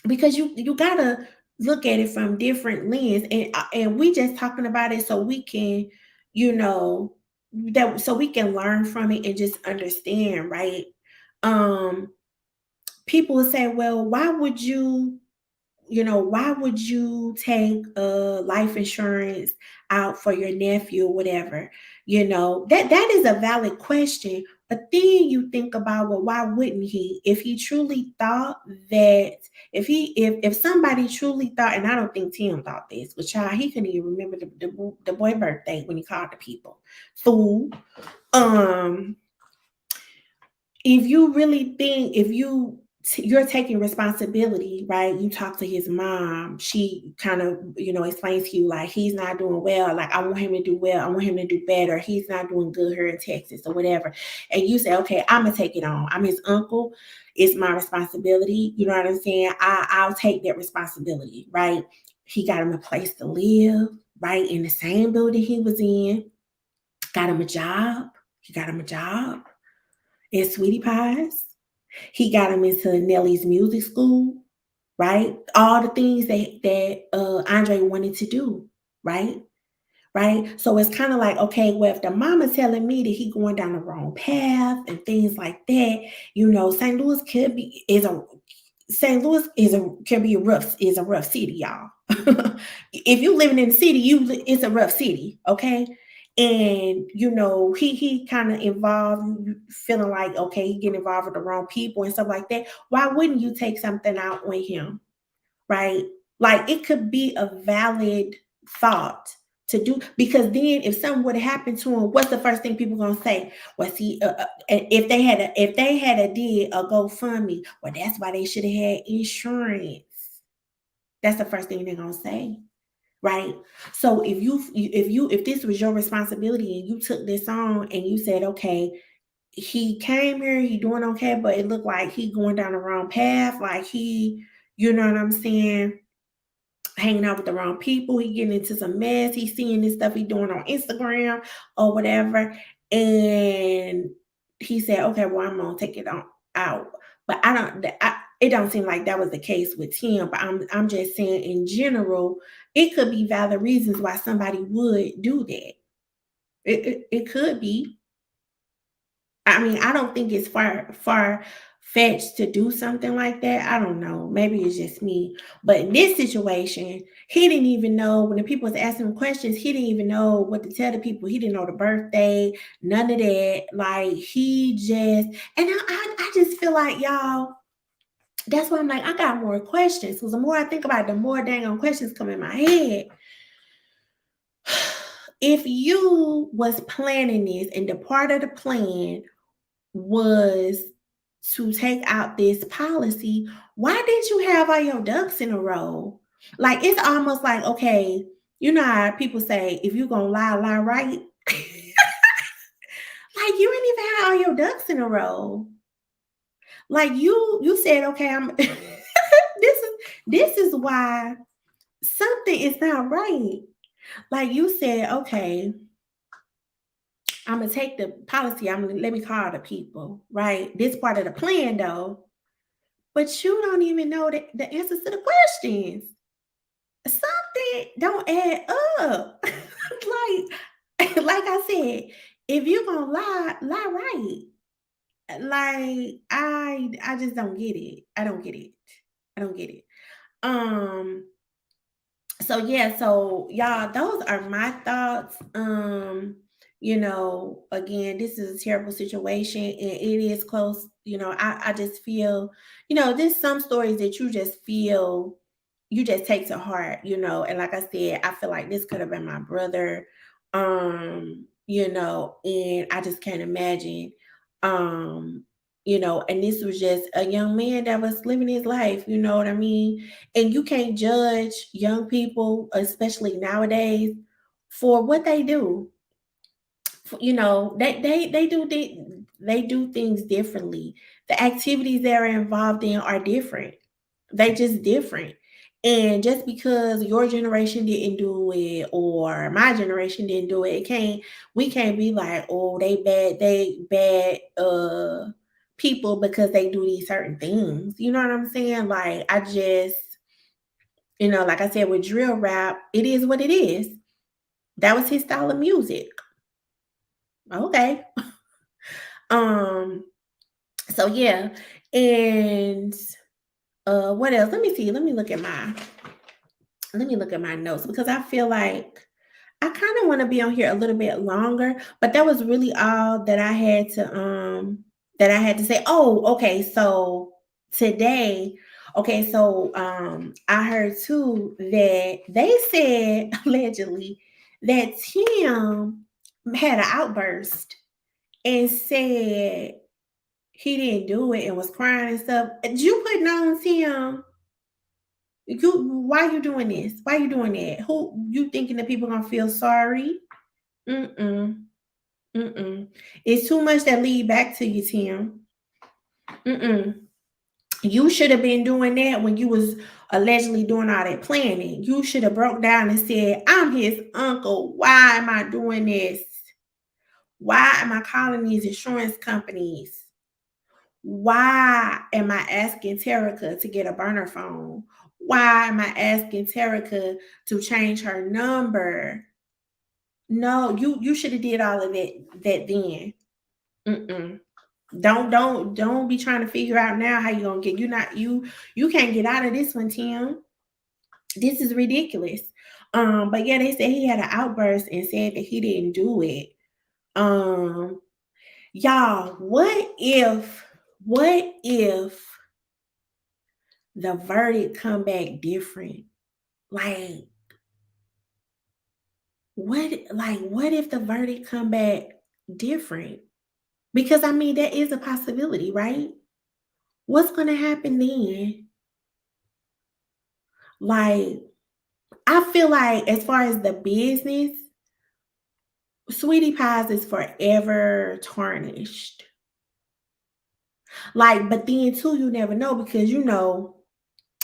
because you gotta look at it from different lens, and we just talking about it so we can, so we can learn from it and just understand, right? Um, People will say, well, why would you take life insurance out for your nephew or whatever? That is a valid question, But then you think about, well, why wouldn't he? If he truly thought that, if somebody truly thought, and I don't think Tim thought this, but child, he couldn't even remember the boy birthday when he called the people. Fool. Um, if you really think, if you're taking responsibility, right? You talk to his mom, she kind of, explains to you like he's not doing well, like I want him to do well, I want him to do better, he's not doing good here in Texas or whatever. And you say, okay, I'm gonna take it on, I'm his uncle, it's my responsibility, you know what I'm saying? I'll take that responsibility, right? He got him a place to live, right, in the same building he was in, got him a job, he got him a job at Sweetie Pies. He got him into Nelly's music school, right? All the things that Andre wanted to do, right? Right. So it's kind of like, okay, well, if the mama telling me that he going down the wrong path and things like that, St. Louis can be a rough city, y'all. If you living in the city, it's a rough city, okay? And he kind of involved, feeling like, okay, he getting involved with the wrong people and stuff like that. Why wouldn't you take something out on him, right? Like it could be a valid thought to do, because then if something would have happened to him, what's the first thing people gonna say? Was he? If they had a did a GoFundMe, well, that's why they should have had insurance. That's the first thing they're gonna say, right? So if this was your responsibility and you took this on and you said, okay, he came here, he doing okay, but it looked like he going down the wrong path, like he, you know what I'm saying, hanging out with the wrong people, he getting into some mess, he's seeing this stuff he doing on Instagram or whatever, and he said, okay, well, I'm gonna take it on out. But it don't seem like that was the case with him, but I'm just saying in general, it could be valid reasons why somebody would do that. It could be. I mean, I don't think it's far fetched to do something like that. I don't know. Maybe it's just me. But in this situation, he didn't even know, when the people was asking him questions, he didn't even know what to tell the people. He didn't know the birthday, none of that. Like he just, and I just feel like, y'all, that's why I'm like, I got more questions. Because the more I think about it, the more dang on questions come in my head. If you was planning this and the part of the plan was to take out this policy, why didn't you have all your ducks in a row? Like it's almost like, okay, you know how people say, if you're gonna lie, lie right. Like you didn't even have all your ducks in a row. Like you said, okay, I'm this is why something is not right. Like you said, okay, I'm gonna take the policy, let me call the people, right? This part of the plan though. But you don't even know the answers to the questions. Something don't add up. like I said, if you're gonna lie, lie right. Like I just don't get it. I don't get it. I don't get it. Um so yeah, so y'all, those are my thoughts. Again, this is a terrible situation and it is close. I just feel, there's some stories that you just feel you just take to heart, and like I said, I feel like this could have been my brother. And I just can't imagine. And this was just a young man that was living his life, you know what I mean? And you can't judge young people, especially nowadays, for what they do. They do things differently. The activities they're involved in are different. They just different. And just because your generation didn't do it or my generation didn't do it, we can't be like, oh, they bad people because they do these certain things. You know what I'm saying? Like I just, like I said, with drill rap, it is what it is. That was his style of music. Okay. Um, so yeah. And what else? Let me see. Let me look at my notes because I feel like I kind of want to be on here a little bit longer, but that was really all that I had to say. Oh, okay. So today, okay, so I heard too that they said allegedly that Tim had an outburst and said he didn't do it and was crying and stuff. Did you put on Tim? Why you doing this? Why you doing that? Who you thinking that people gonna feel sorry? Mm-mm. Mm-mm. It's too much that lead back to you, Tim. Mm-mm. You should have been doing that when you was allegedly doing all that planning. You should have broke down and said, I'm his uncle. Why am I doing this? Why am I calling these insurance companies? Why am I asking Tarika to get a burner phone? Why am I asking Tarika to change her number? No, you should have did all of that then. Mm-mm. Don't be trying to figure out now how you gonna get you can't get out of this one, Tim. This is ridiculous. But yeah, they said he had an outburst and said that he didn't do it. Um, y'all, what if the verdict come back different? Like what if the verdict come back different? Because I mean that is a possibility, right? What's gonna happen then? Like, I feel like as far as the business, Sweetie Pies is forever tarnished. Like, but then too, you never know because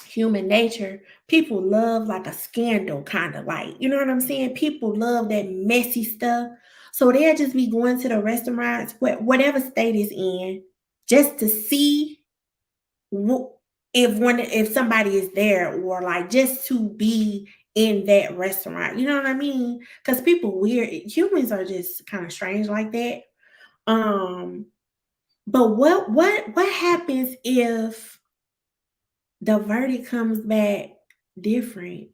human nature, people love like a scandal, kind of like, you know what I'm saying? People love that messy stuff. So they'll just be going to the restaurants, whatever state is in, just to see if somebody is there, or like just to be in that restaurant. You know what I mean? Because people weird, humans are just kind of strange like that. Um, but what happens if the verdict comes back different?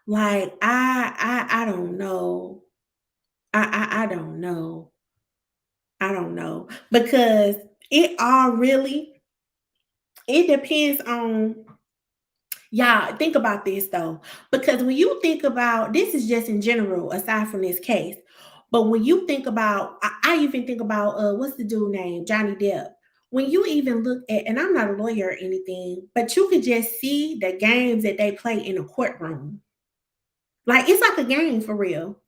Like I don't know. I don't know. I don't know because it all really it depends on. Yeah, think about this though, because when you think about this is just in general, aside from this case, but when you think about, I even think about what's the dude name, Johnny Depp. When you even look at, and I'm not a lawyer or anything, but you could just see the games that they play in a courtroom. Like it's like a game for real.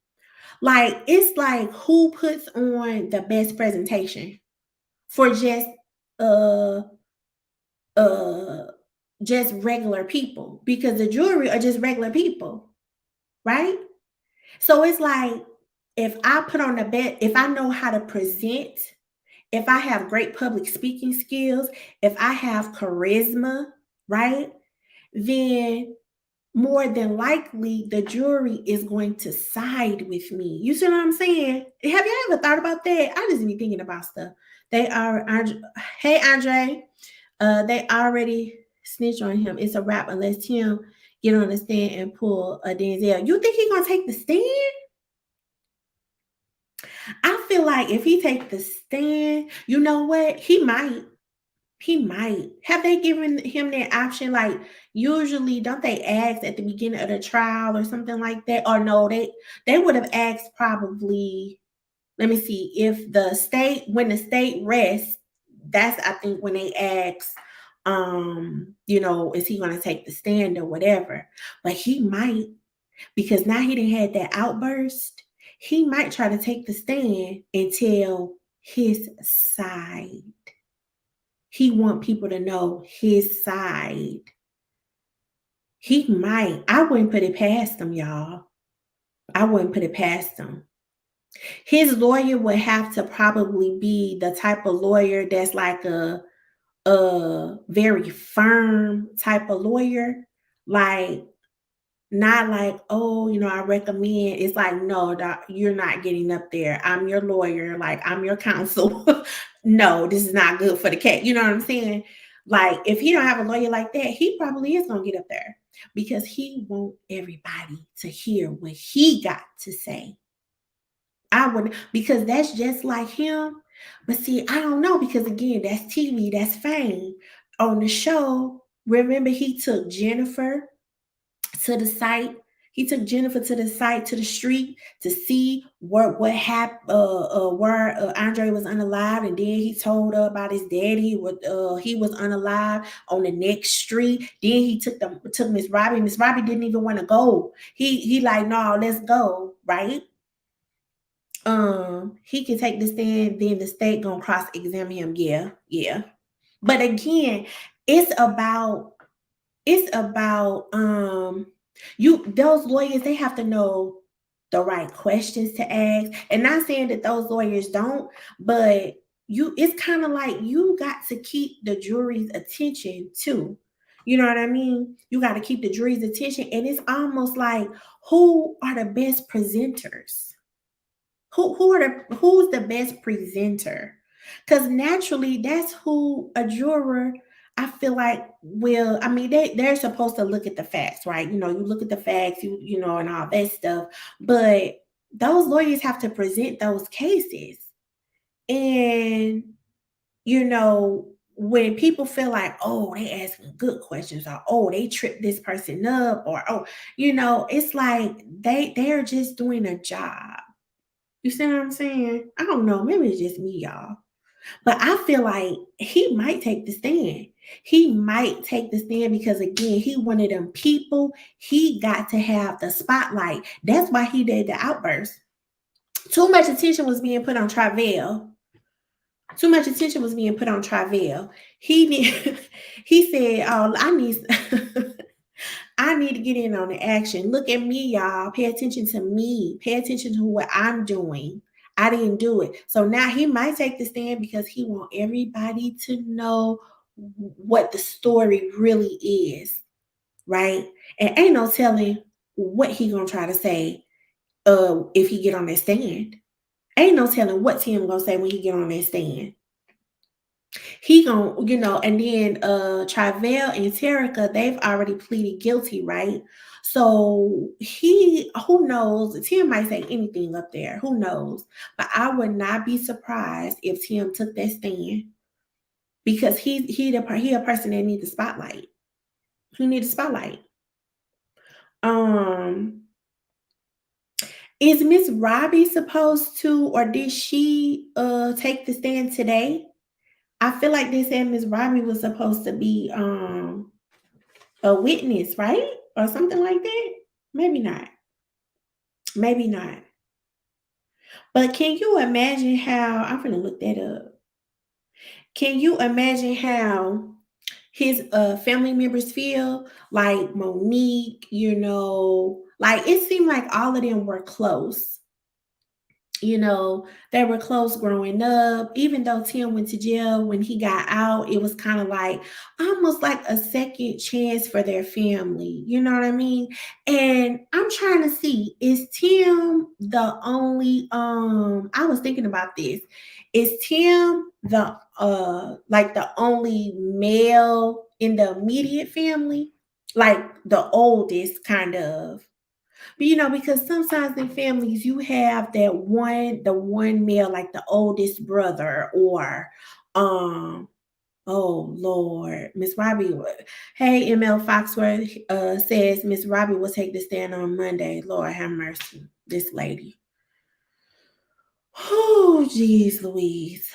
Like it's like who puts on the best presentation for uh uh just regular people because the jury are just regular people, right? So it's like if I put on the bet, if I know how to present, if I have great public speaking skills, if I have charisma, right? Then more than likely the jury is going to side with me. You see what I'm saying? Have you ever thought about that? I just be thinking about stuff. They are, hey Andre, they already snitch on him. It's a wrap unless Tim get on the stand and pull a Denzel. You think he gonna take the stand? I feel like if he take the stand, you know what? He might. He might. Have they given him that option? Like usually, don't they ask at the beginning of the trial or something like that? Or no, they would have asked probably. Let me see if when the state rests. That's I think when they ask, is he going to take the stand or whatever? But he might because now he didn't had that outburst. He might try to take the stand and tell his side. He want people to know his side. He might. I wouldn't put it past him, y'all. I wouldn't put it past him. His lawyer would have to probably be the type of lawyer that's like a very firm type of lawyer. Like not like, oh, I recommend. It's like, no, doc, you're not getting up there. I'm your lawyer. Like I'm your counsel. No, this is not good for the cat. You know what I'm saying? Like, if he don't have a lawyer like that, he probably is gonna get up there because he want everybody to hear what he got to say. I would, because that's just like him. But see, I don't know, because again, that's TV, that's fame. On the show, remember he took Jennifer to the site. He took Jennifer to the site, to the street, to see what happened, where Andre was unalive, and then he told her about his daddy. He was unalive on the next street. Then he took Miss Robbie. Miss Robbie didn't even want to go. He like, no, let's go, right? He can take the stand. Then the state gonna cross examine him. Yeah, yeah. But again, it's about you, those lawyers, they have to know the right questions to ask. And not saying that those lawyers don't, but it's kind of like you got to keep the jury's attention too. You know what I mean? You got to keep the jury's attention. And it's almost like, who are the best presenters? Who's the best presenter? Because naturally, that's who a juror, I feel like, will, I mean, they're supposed to look at the facts, right? You know, you look at the facts, you know, and all that stuff. But those lawyers have to present those cases. And, you know, when people feel like, oh, they asking good questions, or oh, they tripped this person up, or oh, you know, it's like they're just doing a job. You see what I'm saying? I don't know. Maybe it's just me, y'all. But I feel like he might take the stand. He might take the stand because, again, he one of them people. He got to have the spotlight. That's why he did the outburst. Too much attention was being put on Travell. Too much attention was being put on Travell. He said, "Oh, I need." I need to get in on the action. Look at me, y'all. Pay attention to me. Pay attention to what I'm doing. I didn't do it. So now he might take the stand because he want everybody to know what the story really is, right? And ain't no telling what he gonna try to say if he get on that stand. Ain't no telling what Tim gonna say when he get on that stand. He gonna, you know, and then Travell and Tarika, they've already pleaded guilty, right? So who knows? Tim might say anything up there. Who knows? But I would not be surprised if Tim took that stand because he a person that needs the spotlight. He needs the spotlight. Is Miss Robbie supposed to, or did she take the stand today? I feel like they said Miss Robbie was supposed to be a witness, right? Or something like that. Maybe not. Maybe not. But can you imagine how, I'm gonna look that up. Can you imagine how his family members feel? Like Monique, you know, like it seemed like all of them were close. You know, they were close growing up. Even though Tim went to jail, when he got out, it was kind of like almost like a second chance for their family. You know what I mean? And I'm trying to see, is Tim the only I was thinking about this. Is Tim the like the only male in the immediate family? Like the oldest kind of, but you know, because sometimes in families you have the one male, like the oldest brother, or oh Lord, Miss Robbie. Hey, ML Foxworth says Miss Robbie will take the stand on Monday. Lord have mercy, this lady. Oh, geez, Louise.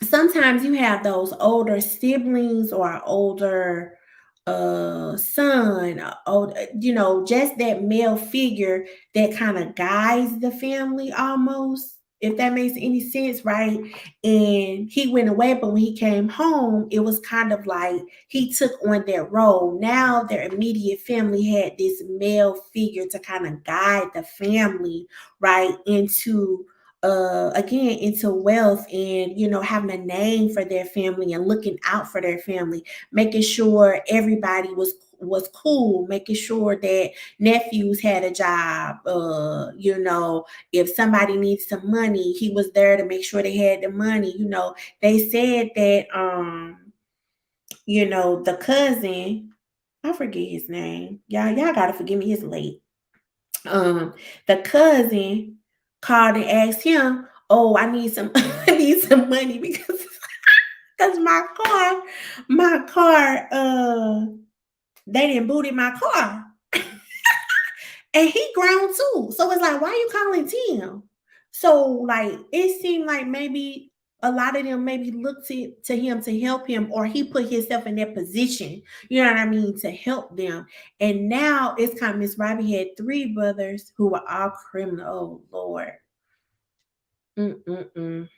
Sometimes you have those older siblings or older son, old, you know, just that male figure that kind of guides the family almost, if that makes any sense, right? And he went away, but when he came home, it was kind of like he took on that role. Now their immediate family had this male figure to kind of guide the family, right, into again, into wealth, and you know, having a name for their family and looking out for their family, making sure everybody was cool, making sure that nephews had a job. You know, if somebody needs some money, he was there to make sure they had the money. You know, they said that the cousin, I forget his name. Y'all gotta forgive me, it's late. The cousin called and asked him, "Oh, I need some I need some money because my car they didn't booted my car." And he grown too. So it's like, why you calling Tim? So like it seemed like maybe a lot of them maybe looked to him to help him, or he put himself in that position, you know what I mean, to help them. And now it's kind of Miss Robbie had three brothers who were all criminal. Oh Lord. Mm-mm-mm.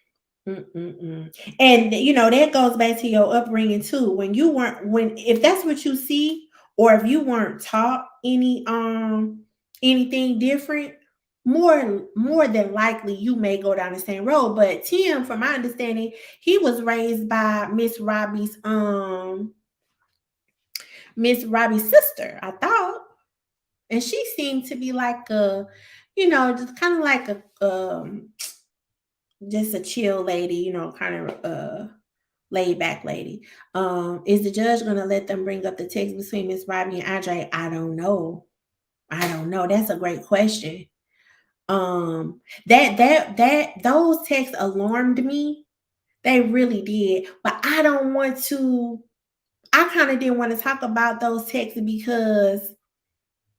Mm-mm-mm. And that goes back to your upbringing too. When you weren't, when if that's what you see, or if you weren't taught anything different, more than likely you may go down the same road. But Tim, from my understanding, he was raised by Miss Robbie's sister, I thought, and she seemed to be like just kind of like just a chill lady, kind of laid back lady. Is the judge gonna let them bring up the text between Miss Robbie and Andre? I don't know. I don't know. That's a great question. That those texts alarmed me. They really did. But I don't want to. I kind of didn't want to talk about those texts because,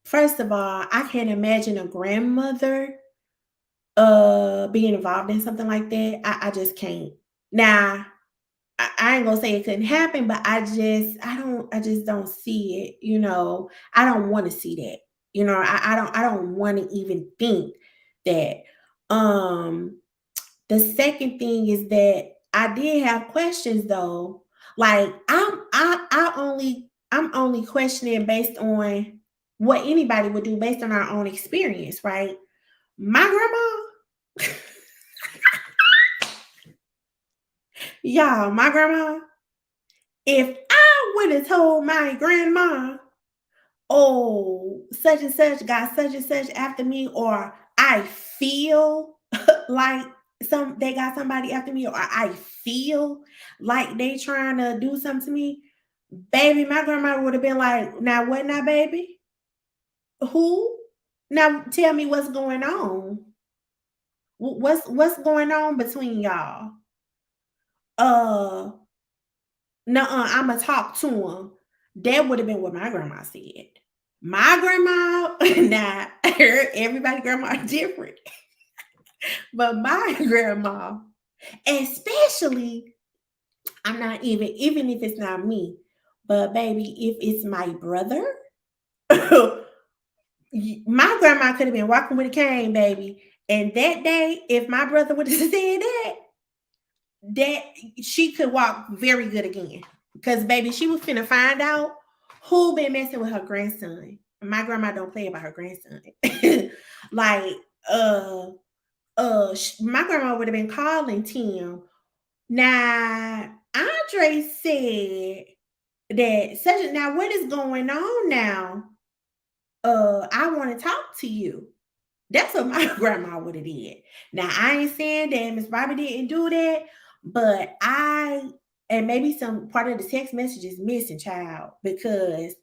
first of all, I can't imagine a grandmother being involved in something like that. I just can't. Now, I ain't gonna say it couldn't happen, but I just don't see it. I don't want to see that. I don't want to even think that. Um, the second thing is that I did have questions though. Like I'm only questioning based on what anybody would do based on our own experience, right? My grandma, y'all, my grandma, if I would have told my grandma, "Oh, such and such got such and such after me," or "I feel like they got somebody after me," or "I feel like they trying to do something to me," baby, my grandma would have been like, "Now what now, baby? Who? Now tell me what's going on. What's going on between y'all?" Uh Nuh-uh, I'ma talk to him. That would have been what my grandma said. My grandma, now everybody grandma different, but my grandma, especially, I'm not even if it's not me, but baby, if it's my brother, my grandma could have been walking with a cane, baby. And that day, if my brother would have said that she could walk very good again. Because baby, she was finna find out who been messing with her grandson. My grandma don't play about her grandson. Like, my grandma would have been calling Tim. Now, Andre said that such now what is going on now? I want to talk to you. That's what my grandma would have did. Now I ain't saying that Miss Bobby didn't do that, but and maybe some part of the text message is missing, child, because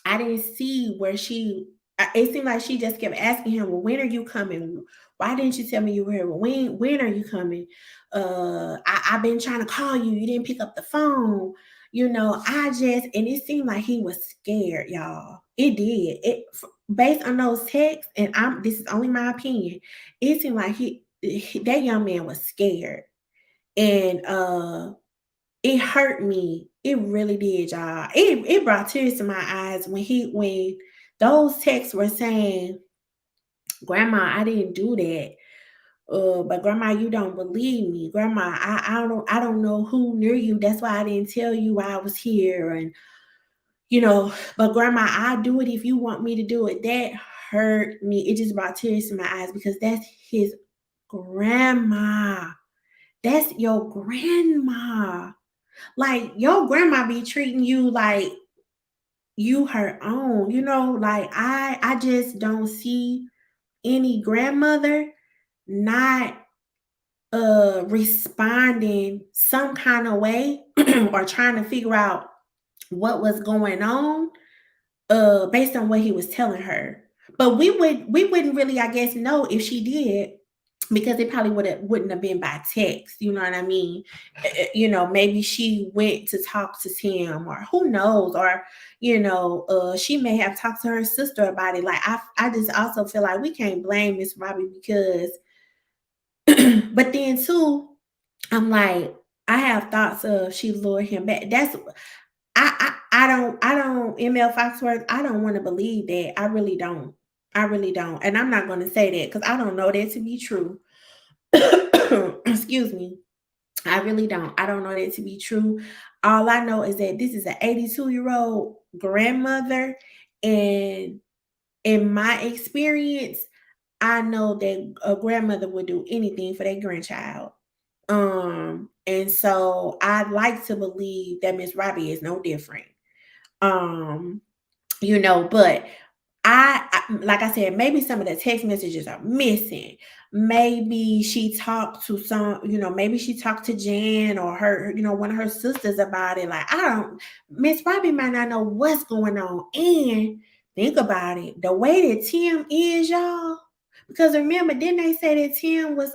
I didn't see where it seemed like she just kept asking him, "Well, when are you coming? Why didn't you tell me you were here? When are you coming? I've been trying to call you. You didn't pick up the phone. And it seemed like he was scared, y'all. It did. Based on those texts, and this is only my opinion, it seemed like that young man was scared. And it hurt me. It really did, y'all. It brought tears to my eyes when those texts were saying, "Grandma, I didn't do that. But grandma, you don't believe me. Grandma, I don't know who near you. That's why I didn't tell you I was here. And but grandma, I'll do it if you want me to do it." That hurt me. It just brought tears to my eyes because that's his grandma. That's your grandma. Like your grandma be treating you like you her own. Like I just don't see any grandmother not responding some kind of way or trying to figure out what was going on based on what he was telling her. But we wouldn't really, I guess, know if she did because it probably wouldn't have been by text. You know what I mean? Maybe she went to talk to Tim, or who knows, or she may have talked to her sister about it. Like I just also feel like we can't blame Miss Robbie because, but then too, I'm like, I have thoughts of she lured him back. I don't ML Foxworth, I don't want to believe that. I really don't. I really don't. And I'm not going to say that because I don't know that to be true. Excuse me. I really don't. I don't know that to be true. All I know is that this is an 82-year-old grandmother. And in my experience, I know that a grandmother would do anything for their grandchild. And so I'd like to believe that Miss Robbie is no different. Um, but like I said, maybe some of the text messages are missing. Maybe she talked to maybe she talked to Jan or one of her sisters about it. Like, Miss Robbie might not know what's going on. And think about it, the way that Tim is, y'all. Because remember, didn't they say that Tim was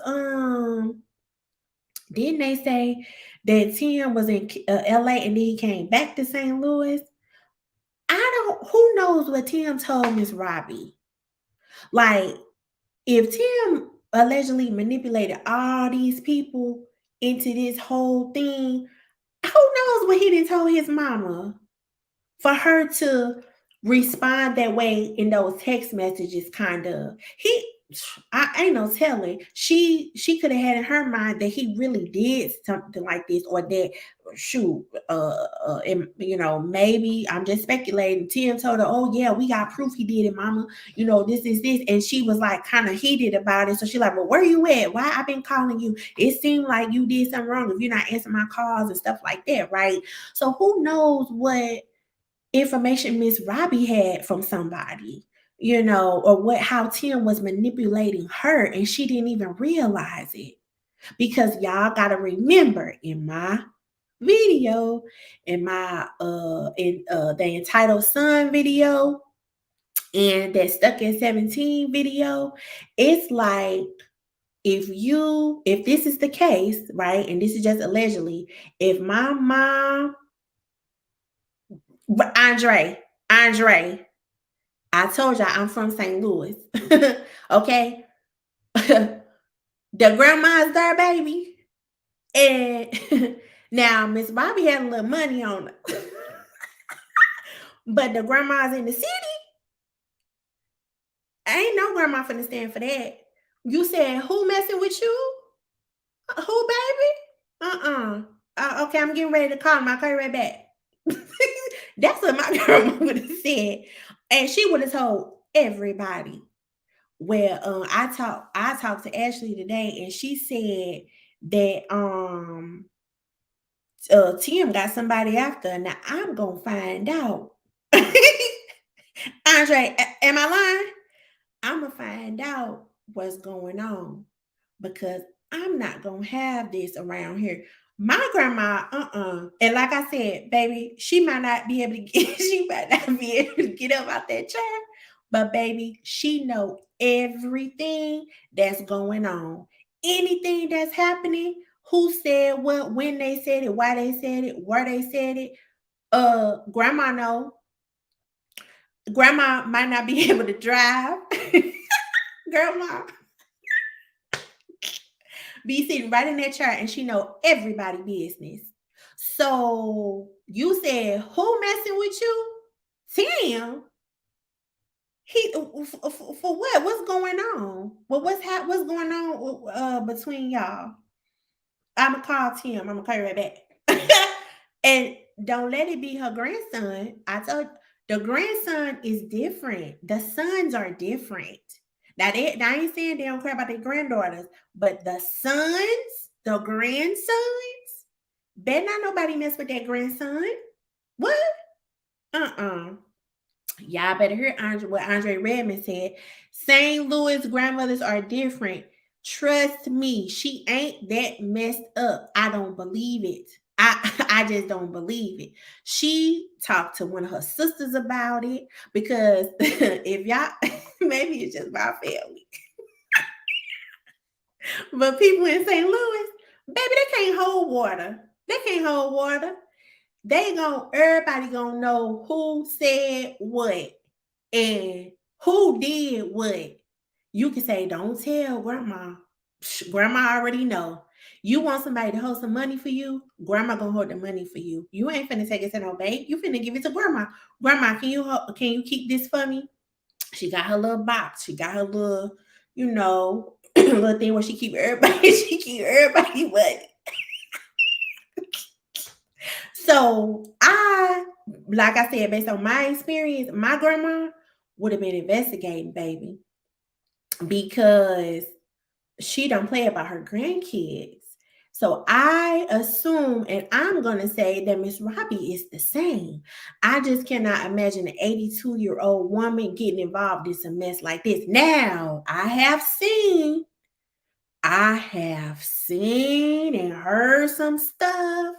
didn't they say that Tim was in LA and then he came back to St. Louis? Who knows what Tim told Miss Robbie? Like, if Tim allegedly manipulated all these people into this whole thing, who knows what he didn't tell his mama for her to respond that way in those text messages? Kind of, I ain't no telling. She could have had in her mind that he really did something like this, or that shoot, and maybe I'm just speculating. Tim told her, "Oh yeah, we got proof he did it, mama. This is this," and she was like kind of heated about it. So she's like, "Well, where you at? Why I've been calling you? It seemed like you did something wrong if you're not answering my calls and stuff like that, right?" So who knows what information Miss Robbie had from somebody, or how Tim was manipulating her and she didn't even realize it. Because y'all gotta remember, in my video, in my in the entitled Son video and that Stuck at 17 video, it's like, if this is the case, right, and this is just allegedly, if my mom, Andre, I told y'all I'm from St. Louis. Okay. The grandma's there, baby. And now Miss Bobby had a little money on her. But the grandma's in the city. Ain't no grandma finna stand for that. You said, who messing with you? Who, baby? Okay, I'm getting ready to call him. I'll call you right back. That's what my grandma would have said. And she would have told everybody. Well, I talked to Ashley today, and she said that Tim got somebody after. Now I'm gonna find out. Andre, am I lying? I'm gonna find out what's going on, because I'm not gonna have this around here. My grandma, and like I said, baby, she might not be able to get, she might not be able to get up out that chair, but baby, she know everything that's going on, anything that's happening, who said what, when they said it, why they said it, where they said it. Grandma know. Grandma might not be able to drive. Grandma be sitting right in that chair and she know everybody business. So you said, who messing with you? Tim. He for what? What's going on? Well, what's going on between y'all? I'ma call Tim. I'm gonna call you right back. And don't let it be her grandson. I told the grandson is different. The sons are different. Now, I ain't saying they don't care about their granddaughters, but the sons, the grandsons, better not nobody mess with that grandson. What? Y'all better hear what Andre Redmond said. St. Louis grandmothers are different. Trust me, she ain't that messed up. I don't believe it. I just don't believe it. She talked to one of her sisters about it because if y'all, maybe it's just my family, but people in St. Louis, baby, they can't hold water. They can't hold water. Everybody gonna know who said what and who did what. You can say, don't tell grandma. Grandma already know. You want somebody to hold some money for you, grandma gonna hold the money for you. You ain't finna take it to no bank. You finna give it to grandma. Grandma, can you keep this for me? She got her little box. She got her little, little thing where she keep everybody, she keep everybody money. So like I said, based on my experience, my grandma would have been investigating, baby, because she don't play about her grandkids. So I assume, and I'm gonna say that Miss Robbie is the same. I just cannot imagine an 82-year-old woman getting involved in some mess like this. Now, I have seen and heard some stuff.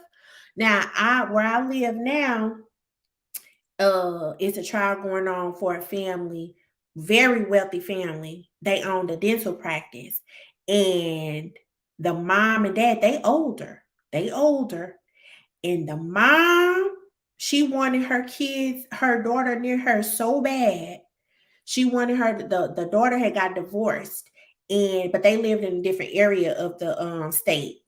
Now, where I live now, it's a trial going on for a family, very wealthy family. They owned a dental practice, and the mom and dad, they older, and the mom, she wanted her daughter near her so bad. She wanted her. The daughter had got divorced, but they lived in a different area of the state,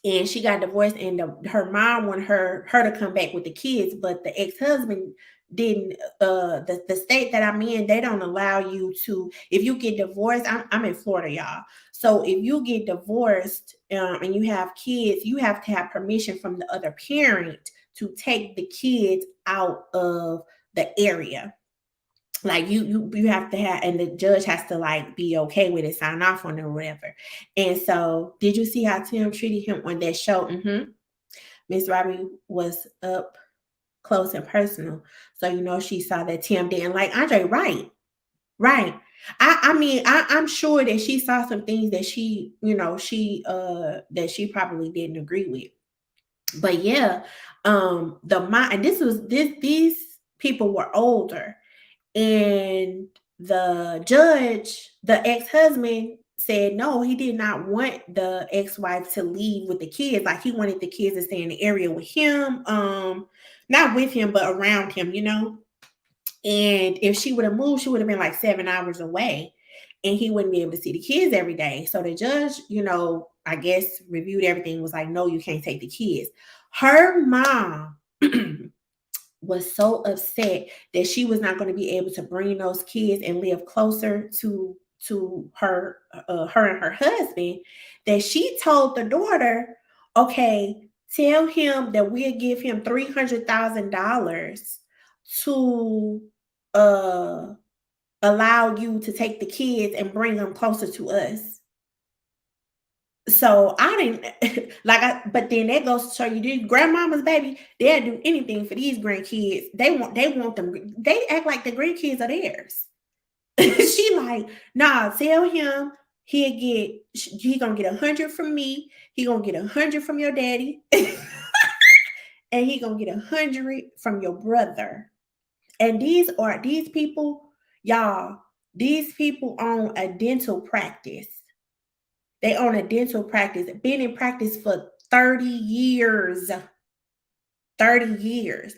and she got divorced, and her mom wanted her to come back with the kids, but the ex-husband didn't. The state that I'm in, they don't allow you to, if you get divorced. I'm in Florida, y'all. So if you get divorced, and you have kids, you have to have permission from the other parent to take the kids out of the area. Like you have to have, and the judge has to like be okay with it, sign off on it or whatever. And so, did you see how Tim treated him on that show? Miss Robbie was up close and personal, so she saw that Tim didn't like Andre. Right. I mean, I'm sure that she saw some things that she probably didn't agree with. But yeah, and these people were older. And the judge, the ex-husband, said no, he did not want the ex-wife to leave with the kids. Like, he wanted the kids to stay in the area with him, not with him, but around him. And if she would have moved, she would have been like 7 hours away, and he wouldn't be able to see the kids every day. So the judge, I guess reviewed everything, was like, no, you can't take the kids. Her mom was so upset that she was not going to be able to bring those kids and live closer to her and her husband, that she told the daughter, okay, tell him that we'll give him $300,000 to allow you to take the kids and bring them closer to us. So I didn't but then that goes to show you, these grandmamas, baby, they'll do anything for these grandkids. They want them. They act like the grandkids are theirs. She like, nah, tell him he gonna get 100 from me. He gonna get 100 from your daddy, and he gonna get 100 from your brother. And these people, y'all. These people own a dental practice. They own a dental practice, been in practice for 30 years. 30 years.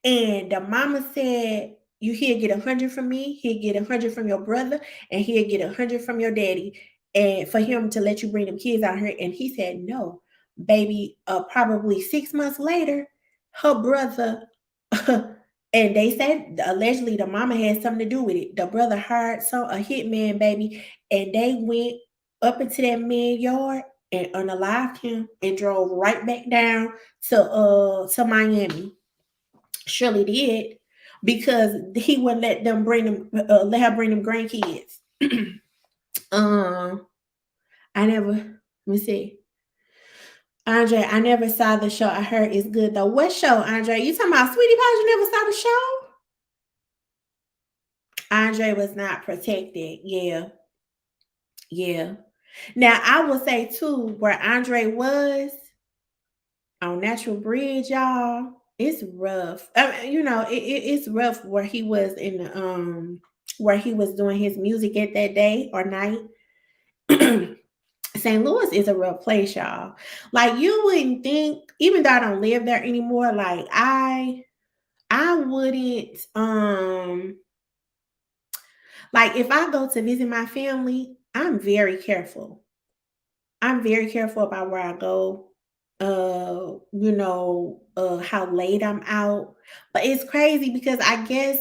And the mama said, he'll get 100 from me, he'll get 100 from your brother, and he'll get 100 from your daddy. And for him to let you bring them kids out here. And he said, no, baby. Probably 6 months later, her brother, and they said allegedly the mama had something to do with it. The brother hired a hitman, baby, and they went up into that man yard and unalived him and drove right back down to Miami. Surely did, because he wouldn't let her bring them grandkids. I never, let me see. Andre, I never saw the show. I heard it's good though. What show, Andre? You talking about Sweetie Pies? You never saw the show? Andre was not protected. Yeah. Now I will say too, where Andre was on Natural Bridge, y'all, it's rough. It's rough where he was in the where he was doing his music at that day or night. St. Louis is a rough place, y'all. Like you wouldn't think, even though I don't live there anymore, like I wouldn't like if I go to visit my family, I'm very careful. I'm very careful about where I go. How late I'm out. But it's crazy because I guess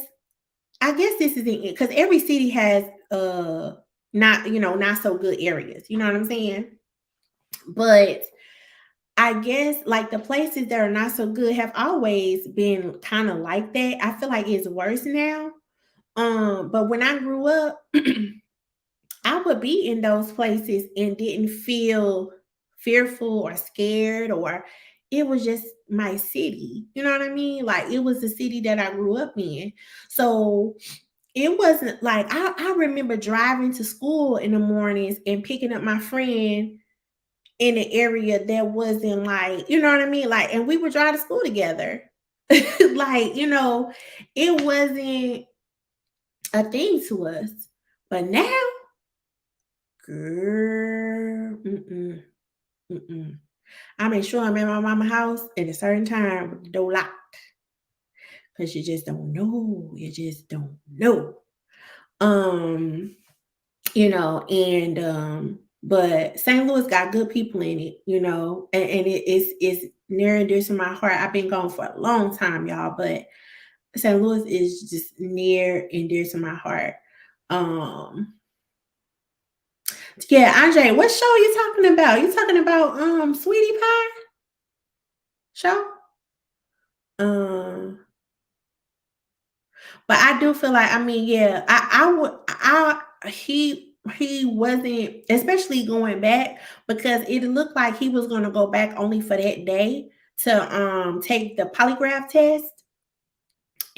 this is it because every city has not so good areas. You know what I'm saying? But I guess like the places that are not so good have always been kind of like that. I feel like it's worse now. But when I grew up, I would be in those places and didn't feel fearful or scared, or it was just my city. You know what I mean? Like it was the city that I grew up in. So it wasn't like I remember driving to school in the mornings and picking up my friend in an area that wasn't like, you know what I mean? Like, and we would drive to school together. Like, it wasn't a thing to us. But now, girl, mm-mm. I make sure I'm at my mama's house at a certain time with the door locked. Because you just don't know. You just don't know. Um, and but St. Louis got good people in it, and it's near and dear to my heart. I've been gone for a long time, y'all, but St. Louis is just near and dear to my heart. Um, yeah, Andre, what show are you talking about? You talking about Sweetie Pie show? Um, but I do feel like, I mean, yeah, I would he wasn't, especially going back, because it looked like he was gonna go back only for that day to take the polygraph test,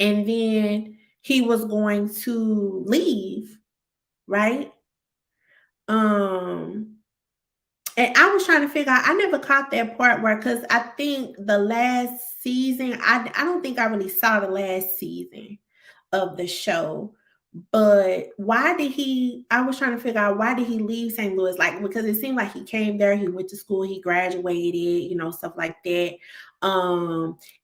and then he was going to leave, right? Um and I was trying to figure out, I never caught that part where, because I think the last season, I don't think I really saw the last season of the show. But why did he? I was trying to figure out, why did he leave St. Louis? Like, because it seemed like he came there, he went to school, he graduated, stuff like that.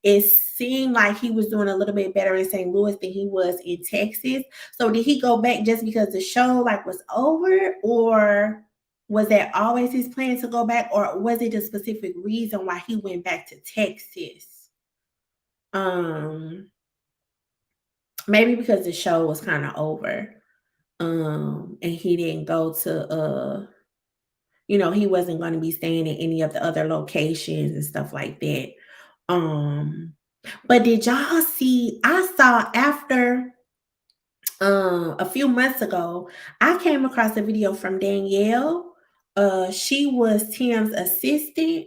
It seemed like he was doing a little bit better in St. Louis than he was in Texas. So did he go back just because the show like was over, or was that always his plan to go back, or was it a specific reason why he went back to Texas? Um, Maybe because the show was kind of over. And he didn't go to he wasn't going to be staying in any of the other locations and stuff like that. Um, but did y'all see, I saw after a few months ago, I came across a video from Danielle. She was Tim's assistant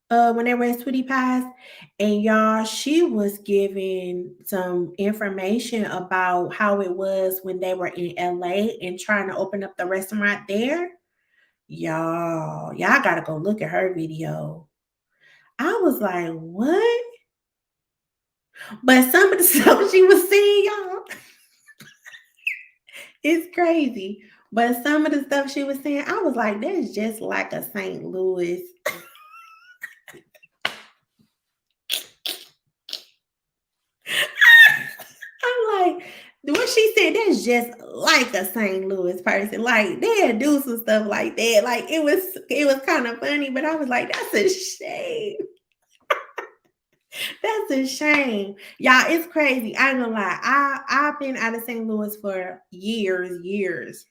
when they were at Sweetie Pies. And y'all, she was giving some information about how it was when they were in LA and trying to open up the restaurant there. Y'all gotta go look at her video. I was like, what? But some of the stuff she was saying, y'all, it's crazy. But some of the stuff she was saying, I was like, that's just like a St. Louis. I'm like, what she said, that's just like a St. Louis person. Like they'd do some stuff like that. Like it was kind of funny, but I was like, that's a shame. That's a shame. Y'all, it's crazy. I ain't gonna lie. I've been out of St. Louis for years.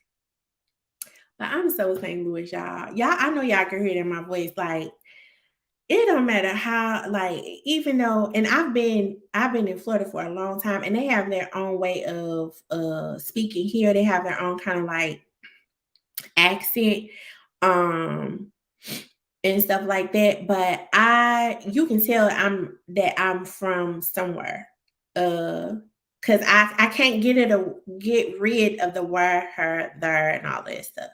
But I'm so St. Louis, y'all. Y'all, I know y'all can hear it in my voice. Like, it don't matter how, like, even though, and I've been in Florida for a long time, and they have their own way of speaking here. They have their own kind of like accent. Um and stuff like that. But you can tell I'm from somewhere. Cause I can't get rid of the where, her, there, and all that stuff.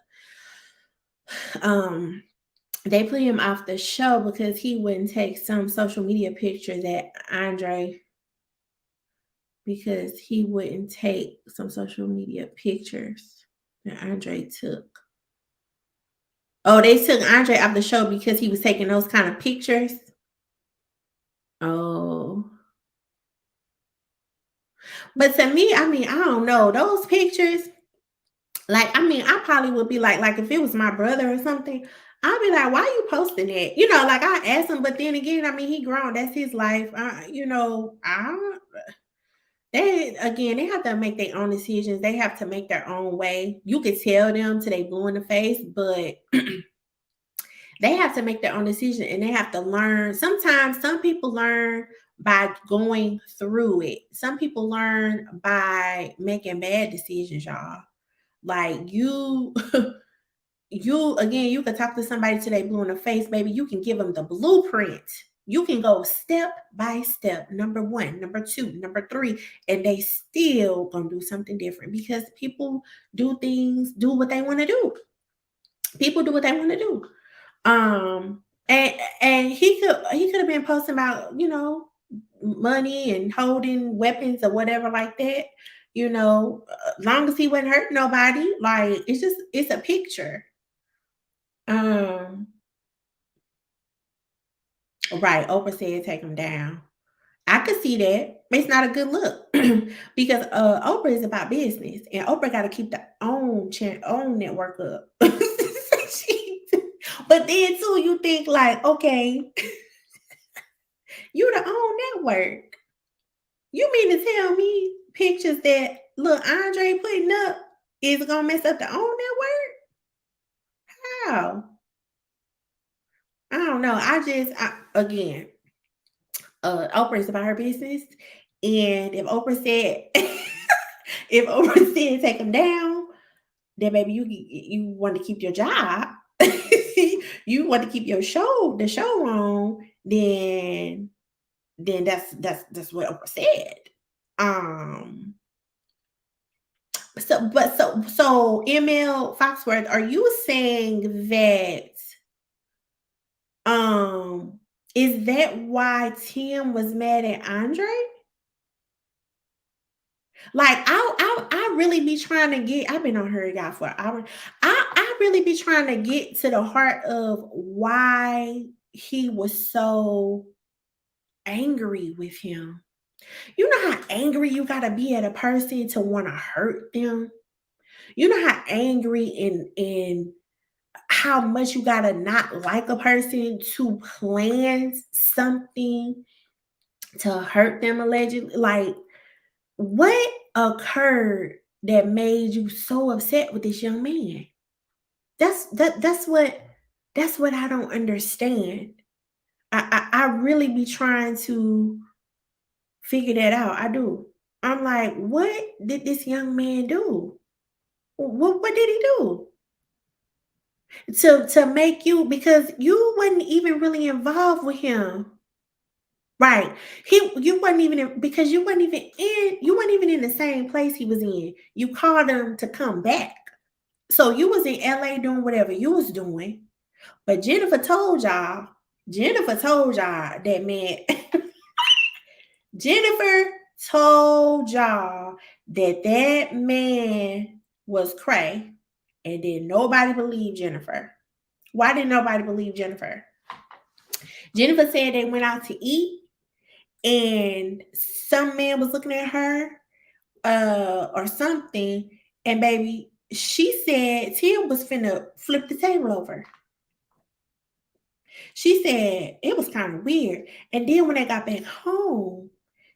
They put him off the show because he wouldn't take some social media picture that Andre because he wouldn't take some social media pictures that Andre took. Oh, they took Andre off the show because he was taking those kind of pictures. Oh. But to me, I mean, I don't know. Those pictures, like, I mean, I probably would be like if it was my brother or something, I'd be like, why you posting that? Like I asked him, but then again, I mean, he grown. That's his life. They have to make their own decisions. They have to make their own way. You could tell them till they blue in the face, but they have to make their own decision and they have to learn. Sometimes some people learn by going through it. Some people learn by making bad decisions, y'all. Like you, you could talk to somebody till they blue in the face, baby. You can give them the blueprint. You can go step by step, number 1, number 2, number 3, and they still gonna do something different because people do what they want to do. People do what they want to do. And he could have been posting about, money and holding weapons or whatever like that. Long as he wouldn't hurt nobody, like it's a picture. Um, right. Oprah said take him down. I could see that. It's not a good look because Oprah is about business and Oprah got to keep the own network up. But then too, you think like, okay, you the own network. You mean to tell me pictures that look Andre putting up is gonna mess up the own network? How? I don't know. Again, Oprah is about her business, and if Oprah said take them down, then maybe you want to keep your job, you want to keep the show on, then that's what Oprah said. Um, so ML Foxworth, are you saying that um is that why Tim was mad at Andre? Like I really be trying to get. I've been on her y'all for an hour. I really be trying to get to the heart of why he was so angry with him. You know how angry you gotta be at a person to want to hurt them. You know how angry and how much you gotta not like a person to plan something to hurt them allegedly. Like, what occurred that made you so upset with this young man? That's what I don't understand. I really be trying to figure that out. I do. I'm like, what did this young man do? What did he do to make you? Because you wasn't even really involved with him, right? You wasn't even because you weren't even in the same place he was in. You called him to come back, so you was in LA doing whatever you was doing. But Jennifer told y'all that man. Jennifer told y'all that man was cray, and then nobody believed Jennifer. Why did nobody believe Jennifer? Jennifer said they went out to eat, and some man was looking at her, or something, and baby, she said Tim was finna flip the table over. She said it was kind of weird. And then when they got back home,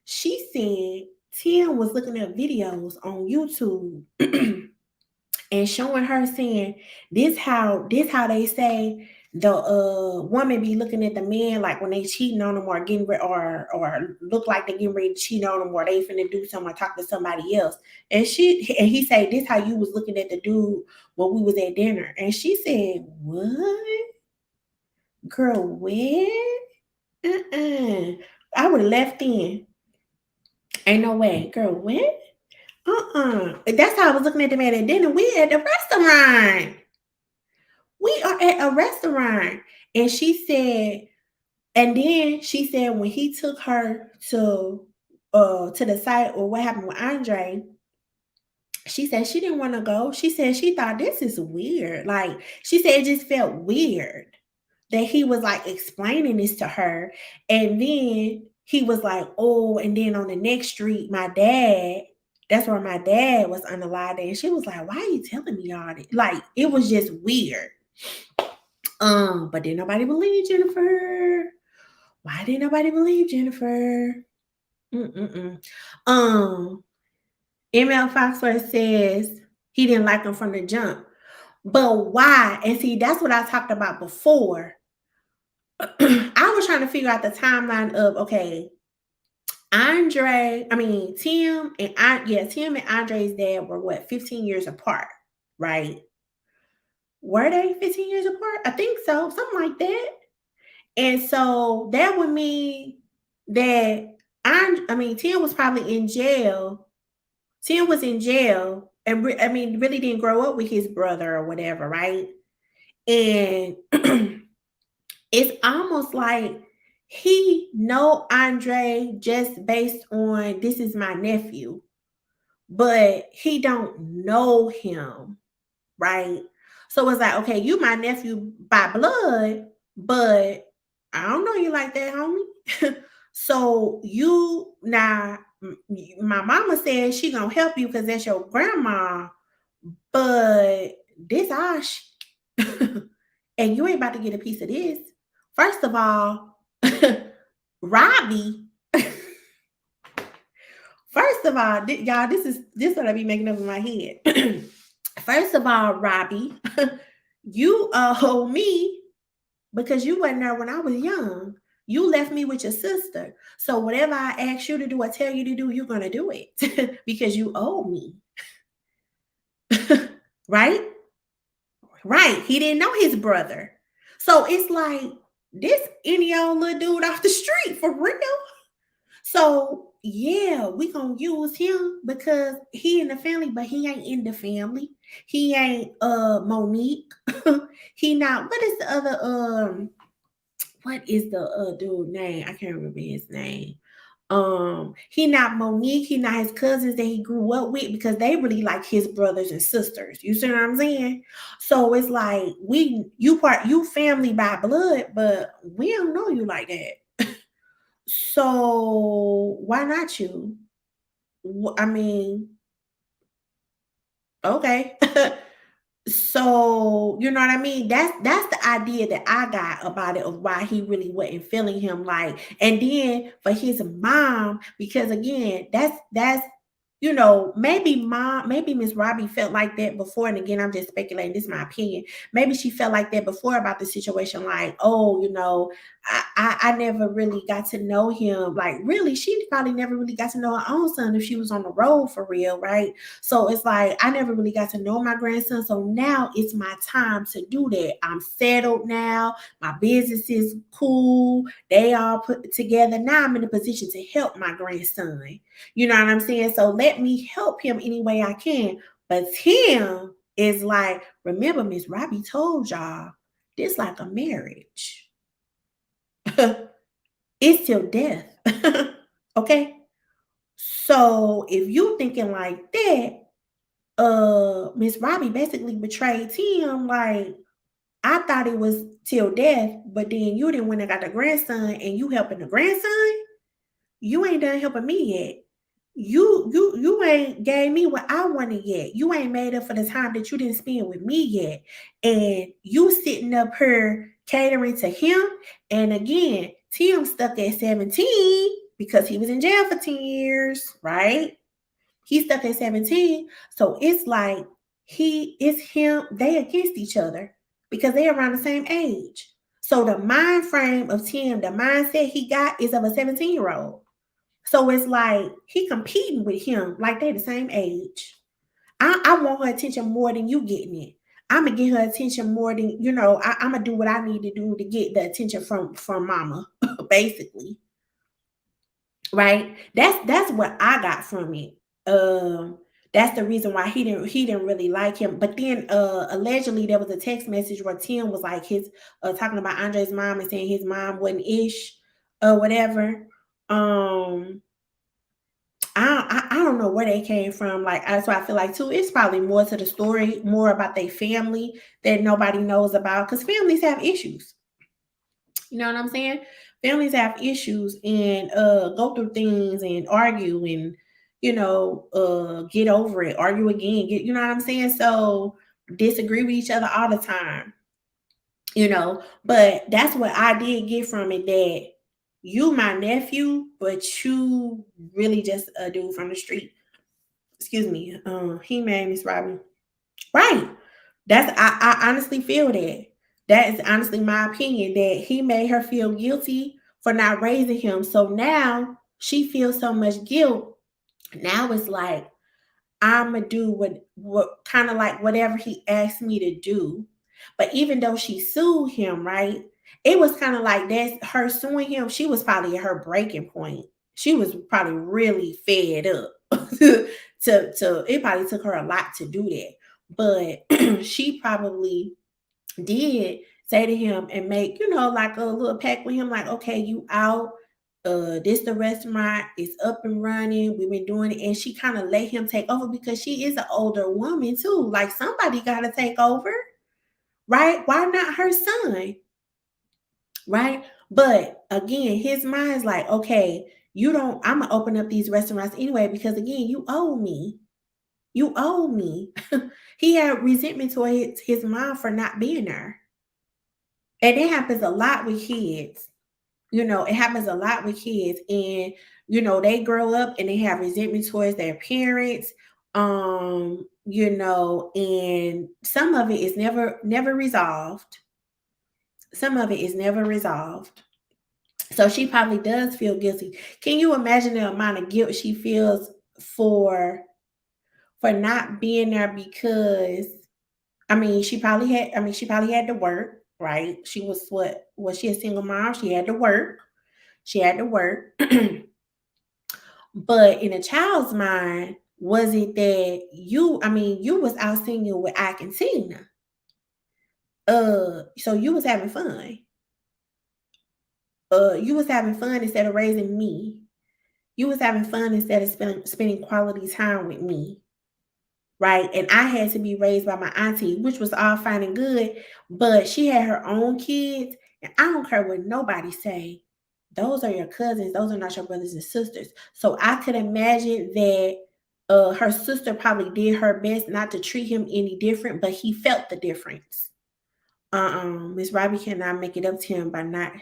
she said Tim was looking at videos on YouTube and showing her saying this how they say the woman be looking at the man like when they cheating on them or getting or look like they getting ready to cheat on them or they finna do something or talk to somebody else. And he said this how you was looking at the dude when we was at dinner. And she said, what? Girl, where? I would have left in. Ain't no way. Girl, what? That's how I was looking at the man at dinner. We at the restaurant. We are at a restaurant. And she said, and then she said when he took her to the site or what happened with Andre, she said she didn't want to go. She said she thought this is weird. Like she said it just felt weird that he was like explaining this to her. And then he was like, oh, and then on the next street, my dad, that's where my dad was unalived. And she was like, why are you telling me all this? Like it was just weird. But didn't nobody believe Jennifer? Why didn't nobody believe Jennifer? Um, ML Foxworth says he didn't like him from the jump. But why? And see, that's what I talked about before. I was trying to figure out the timeline of okay, Tim and Andre's dad were what 15 years apart, right? Were they 15 years apart? I think so, something like that. And so that would mean that Tim was probably in jail. Tim was in jail and really didn't grow up with his brother or whatever, right? And it's almost like he know Andre just based on this is my nephew, but he don't know him, right? So it's like, okay, you my nephew by blood, but I don't know you like that, homie. So you now, my mama said she gonna help you because that's your grandma, but this Ash, and you ain't about to get a piece of this. First of all, Robbie. First of all, y'all, this is what I be making up in my head. First of all, Robbie, you owe me because you wasn't there when I was young. You left me with your sister. So whatever I ask you to do or tell you to do, you're gonna do it because you owe me. Right? Right. He didn't know his brother. So it's like this any old little dude off the street for real. So yeah, we gonna use him because he in the family, but he ain't in the family. He ain't Monique. He not what is the dude name? I can't remember his name. He not Monique, he not his cousins that he grew up with because they really like his brothers and sisters. You see what I'm saying? So it's like you family by blood, but we don't know you like that. So why not you? I mean, okay. So you know what I mean? That's the idea that I got about it of why he really wasn't feeling him like, and then for his mom, because again, that's maybe Miss Robbie felt like that before. And again, I'm just speculating, this is my opinion. Maybe she felt like that before about the situation, like, oh, I never really got to know him. Like, really, she probably never really got to know her own son if she was on the road for real, right? So it's like I never really got to know my grandson. So now it's my time to do that. I'm settled now. My business is cool. They all put together. Now I'm in a position to help my grandson. You know what I'm saying? So let me help him any way I can. But Tim is like, remember, Miss Robbie told y'all this like a marriage. It's till death. Okay. So if you thinking like that, Miss Robbie basically betrayed Tim. Like, I thought it was till death, but then you didn't went and got the grandson and you helping the grandson. You ain't done helping me yet. You ain't gave me what I wanted yet. You ain't made up for the time that you didn't spend with me yet. And you sitting up here catering to him. And again, Tim stuck at 17 because he was in jail for 10 years, right? He stuck at 17. So it's like they against each other because they're around the same age. So the mind frame of Tim, the mindset he got is of a 17-year-old. So it's like he competing with him like they the same age. I want her attention more than you getting it. I'm gonna get her attention more than I'm gonna do what I need to do to get the attention from mama, basically. Right? That's what I got from it. That's the reason why he didn't really like him. But then allegedly there was a text message where Tim was like his talking about Andre's mom and saying his mom wasn't ish or whatever. Um I don't know where they came from. Like that's why I feel like too. It's probably more to the story, more about their family that nobody knows about. Because families have issues. You know what I'm saying? Families have issues and go through things and argue and get over it, argue again. You know what I'm saying? So disagree with each other all the time. But that's what I did get from it, that you my nephew, but you really just a dude from the street. Excuse me. He made Miss Robbie. Right. I honestly feel that. That is honestly my opinion, that he made her feel guilty for not raising him. So now she feels so much guilt. Now it's like I'ma do what kind of like whatever he asked me to do. But even though she sued him, right? It was kind of like that's her suing him. She was probably at her breaking point. She was probably really fed up. To it probably took her a lot to do that. But she probably did say to him and make, like a little pact with him, like, okay, you out. This the restaurant is up and running. We've been doing it, and she kind of let him take over because she is an older woman too. Like somebody got to take over, right? Why not her son, right? But again, his mind's like, okay, you don't. I'm gonna open up these restaurants anyway because again, you owe me. You owe me. He had resentment toward his mom for not being there. And it happens a lot with kids. It happens a lot with kids. And, they grow up and they have resentment towards their parents. And some of it is never resolved. Some of it is never resolved. So she probably does feel guilty. Can you imagine the amount of guilt she feels for not being there? Because she probably had to work, right? She was what? Was she a single mom? She had to work. She had to work. But in a child's mind, was it that you was out singing with Ike and Tina? So you was having fun. You was having fun instead of raising me. You was having fun instead of spending quality time with me. Right. And I had to be raised by my auntie, which was all fine and good, but she had her own kids. And I don't care what nobody say. Those are your cousins. Those are not your brothers and sisters. So I could imagine that her sister probably did her best not to treat him any different, but he felt the difference. Miss Robbie cannot make it up to him by not.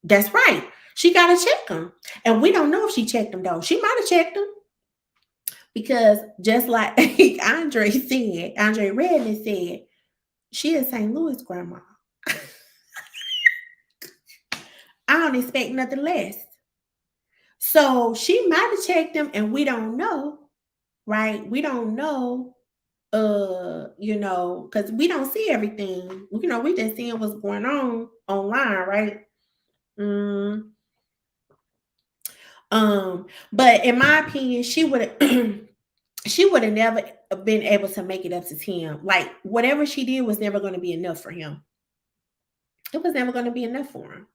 That's right. She got to check him. And we don't know if she checked him, though. She might have checked him. Because just like Andre Redman said, she is St. Louis grandma. I don't expect nothing less. So she might have checked him and we don't know, right? We don't know, because we don't see everything. We just seeing what's going on online, right? Mm. But in my opinion, she would have she would have never been able to make it up to Tim. Like whatever she did was never going to be enough for him. It was never going to be enough for him.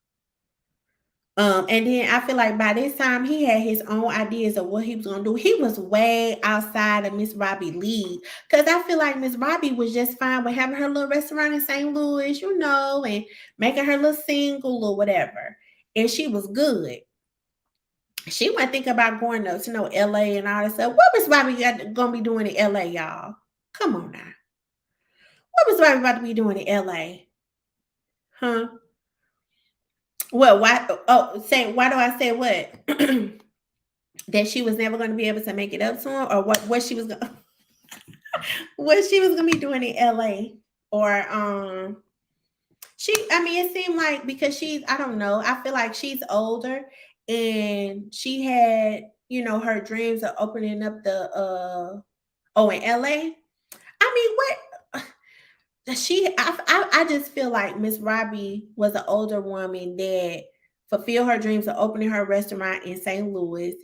And then I feel like by this time he had his own ideas of what he was gonna do. He was way outside of Miss Robbie league. Cause I feel like Miss Robbie was just fine with having her little restaurant in St. Louis, and making her little single or whatever. And she was good. She wasn't thinking about going to LA and all that stuff. What Miss Robbie gonna be doing in LA, y'all? Come on now. What Miss Robbie about to be doing in LA? Huh? Well, why? Oh, why do I say what? That she was never going to be able to make it up to him, or what she was going what she was going to be doing in LA, or it seemed like because I don't know, I feel like she's older and she had her dreams of opening up the in LA. What I just feel like Miss Robbie was an older woman that fulfill her dreams of opening her restaurant in St. Louis,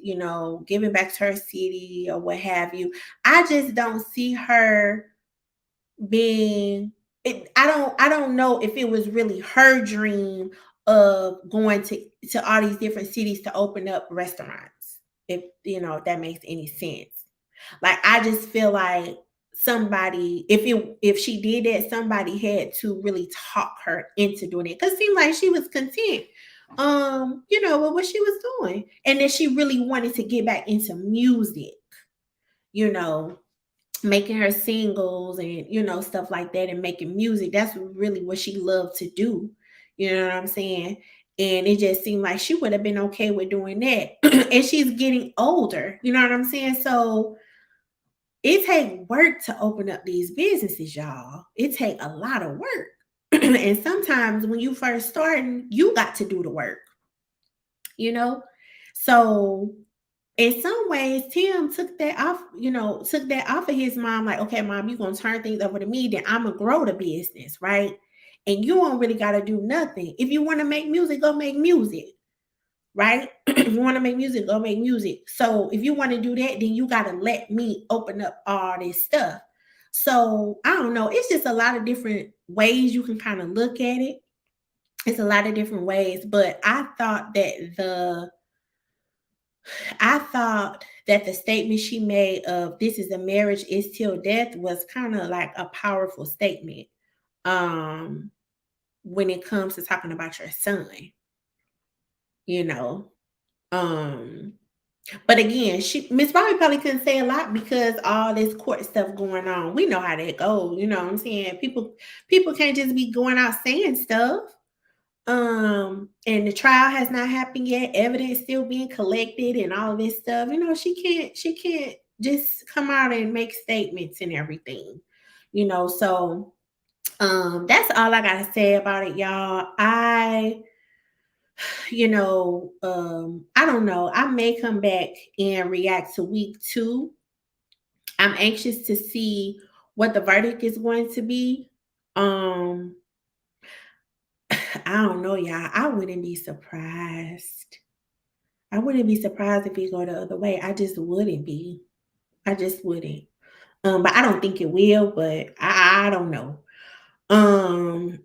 giving back to her city or what have you. I just don't see her being I don't know if it was really her dream of going to all these different cities to open up restaurants. If that makes any sense. Like, I just feel like somebody, if she did that, somebody had to really talk her into doing it. Because it seemed like she was content, with what she was doing. And that she really wanted to get back into music, you know, making her singles and, stuff like that, and making music. That's really what she loved to do. You know what I'm saying? And it just seemed like she would have been okay with doing that. And she's getting older. You know what I'm saying? So it take work to open up these businesses, y'all. It take a lot of work. And sometimes when you first starting, you got to do the work, you know? So in some ways, Tim took that off of his mom, like, okay, mom, you're gonna turn things over to me, then I'm gonna grow the business, right? And you don't really gotta do nothing. If you want to make music, go make music, right? If you want to make music, go make music. So if you want to do that, then you got to let me open up all this stuff. So I don't know. It's just a lot of different ways you can kind of look at it. It's a lot of different ways, but I thought that the statement she made of "this is a marriage is till death" was kind of like a powerful statement. Um, when it comes to talking about your son, you know. Um, But again, Miss Bobby probably couldn't say a lot because all this court stuff going on. We know how that goes. You know what I'm saying? People can't just be going out saying stuff. And the trial has not happened yet. Evidence still being collected and all this stuff. She can't just come out and make statements and everything. So that's all I gotta say about it, y'all. I don't know. I may come back and react to week 2. I'm anxious to see what the verdict is going to be. Um, I don't know, y'all. I wouldn't be surprised. I wouldn't be surprised if it go the other way. I just wouldn't be. I just wouldn't. But I don't think it will, but I don't know. Um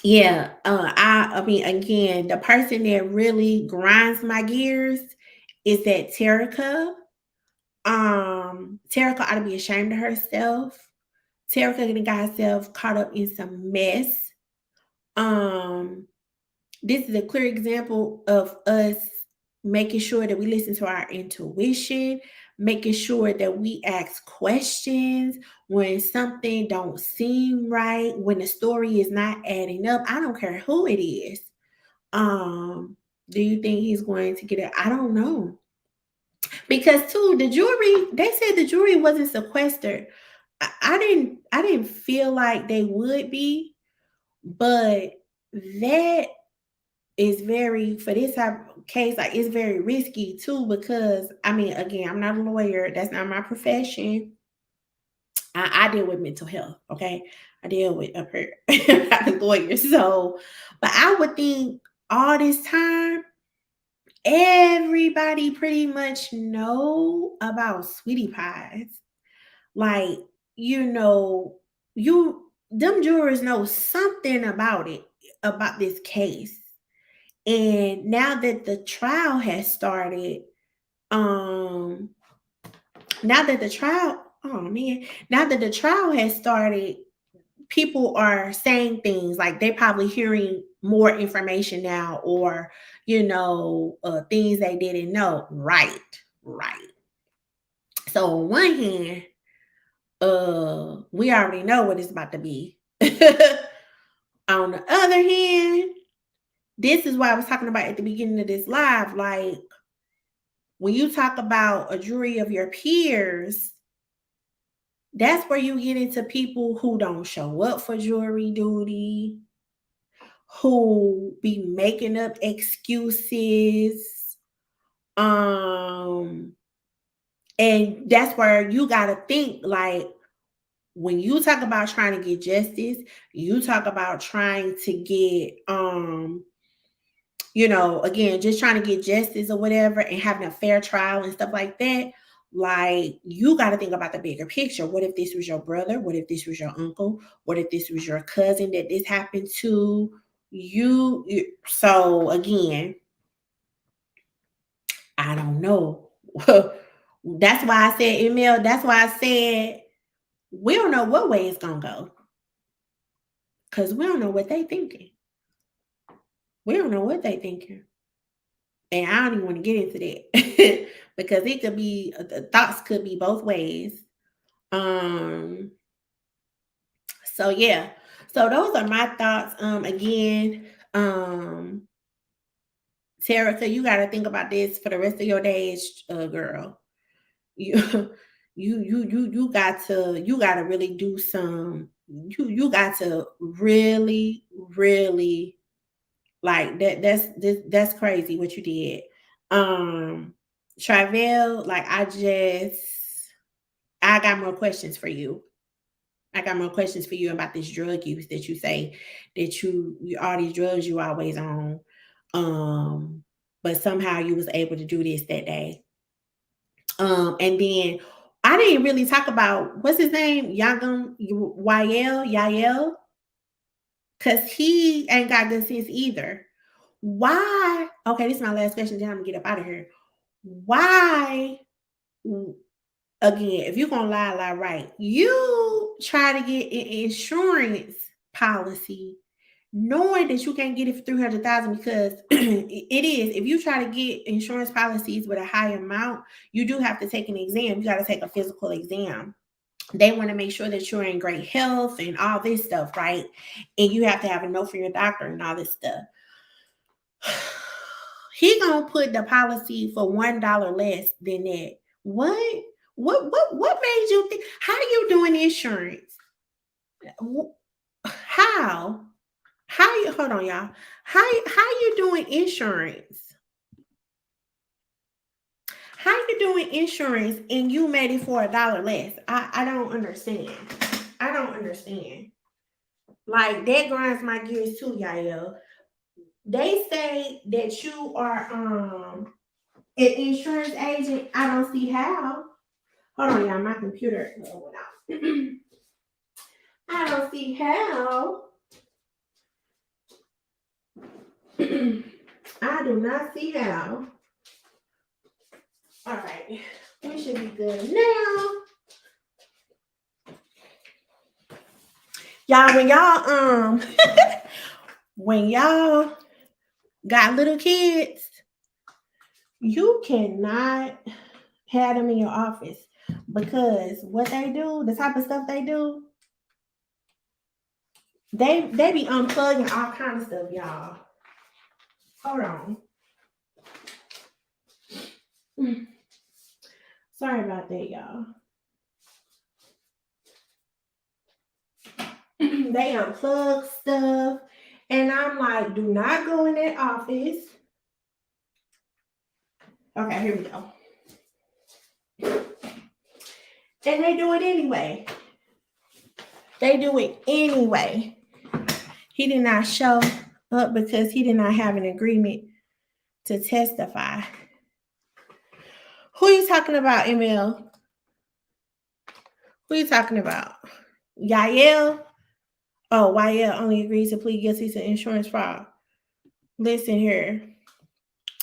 Yeah, I mean, again, the person that really grinds my gears is that Tarika. Tarika ought to be ashamed of herself. Tarika done got herself caught up in some mess. Um, this is a clear example of us making sure that we listen to our intuition, making sure that we ask questions when something don't seem right, when the story is not adding up. I don't care who it is. Do you think he's going to get it? I don't know. Because too, the jury, they said the jury wasn't sequestered. I didn't feel like they would be, but that is very, for this type of case, like, it's very risky too, because I mean, again, I'm not a lawyer, that's not my profession. I deal with mental health, okay? I deal with a lawyer. So, but I would think all this time, everybody pretty much know about sweetie pies. Like, you know, you them jurors know something about it, about this case. And now that the trial has started, um, now that the trial, oh man, now that the trial has started, people are saying things like they're probably hearing more information now, or things they didn't know. Right. So on one hand, we already know what it's about to be. On the other hand, this is what I was talking about at the beginning of this live. Like, when you talk about a jury of your peers, that's where you get into people who don't show up for jury duty, who be making up excuses. And that's where you got to think, like, when you talk about trying to get justice, you talk about trying to get again, just trying to get justice or whatever and having a fair trial and stuff like that. Like, you got to think about the bigger picture. What if this was your brother? What if this was your uncle? What if this was your cousin that this happened to? So again, I don't know. That's why I said, Emil, that's why I said we don't know what way it's gonna go. Because we don't know what they thinking. We don't know what they thinking. And I don't even want to get into that. Because it could be, the thoughts could be both ways. So yeah. So those are my thoughts. Again, Tarika, you got to think about this for the rest of your days, girl. You, you got to really do some. You got to really, really, like that. That's crazy what you did. Travel, like I got more questions for you. I got more questions for you about this drug use that you say that all these drugs you always on. But somehow you was able to do this that day. And then I didn't really talk about what's his name, Yael, because he ain't got good sense either. Why? Okay, this is my last question. Then I'm gonna get up out of here. Why? Again, if you're gonna lie right. You try to get an insurance policy knowing that you can't get it for 300,000 because it is. If you try to get insurance policies with a high amount, you do have to take an exam. You got to take a physical exam. They want to make sure that you're in great health and all this stuff, right? And you have to have a note from your doctor and all this stuff. He gonna put the policy for $1 less than that. What? What made you think? How are you doing insurance? How? How you hold on, y'all? How you doing insurance? How you doing insurance and you made it for $1 less? I don't understand. I don't understand. Like, that grinds my gears too, Yael. They say that you are an insurance agent. I don't see how. Hold on, y'all. My computer went out. I don't see how. I do not see how. All right, we should be good now. Y'all, when y'all got little kids, you cannot have them in your office because what they do, the type of stuff they do, they be unplugging all kinds of stuff, y'all. Hold on. Sorry about that, y'all. They unplug stuff, and I'm like, do not go in that office. Okay, here we go. And they do it anyway. They do it anyway. He did not show up because he did not have an agreement to testify. Who are you talking about, Emil? Who are you talking about? Yael? Oh, Yael only agrees to plead guilty to insurance fraud. Listen here.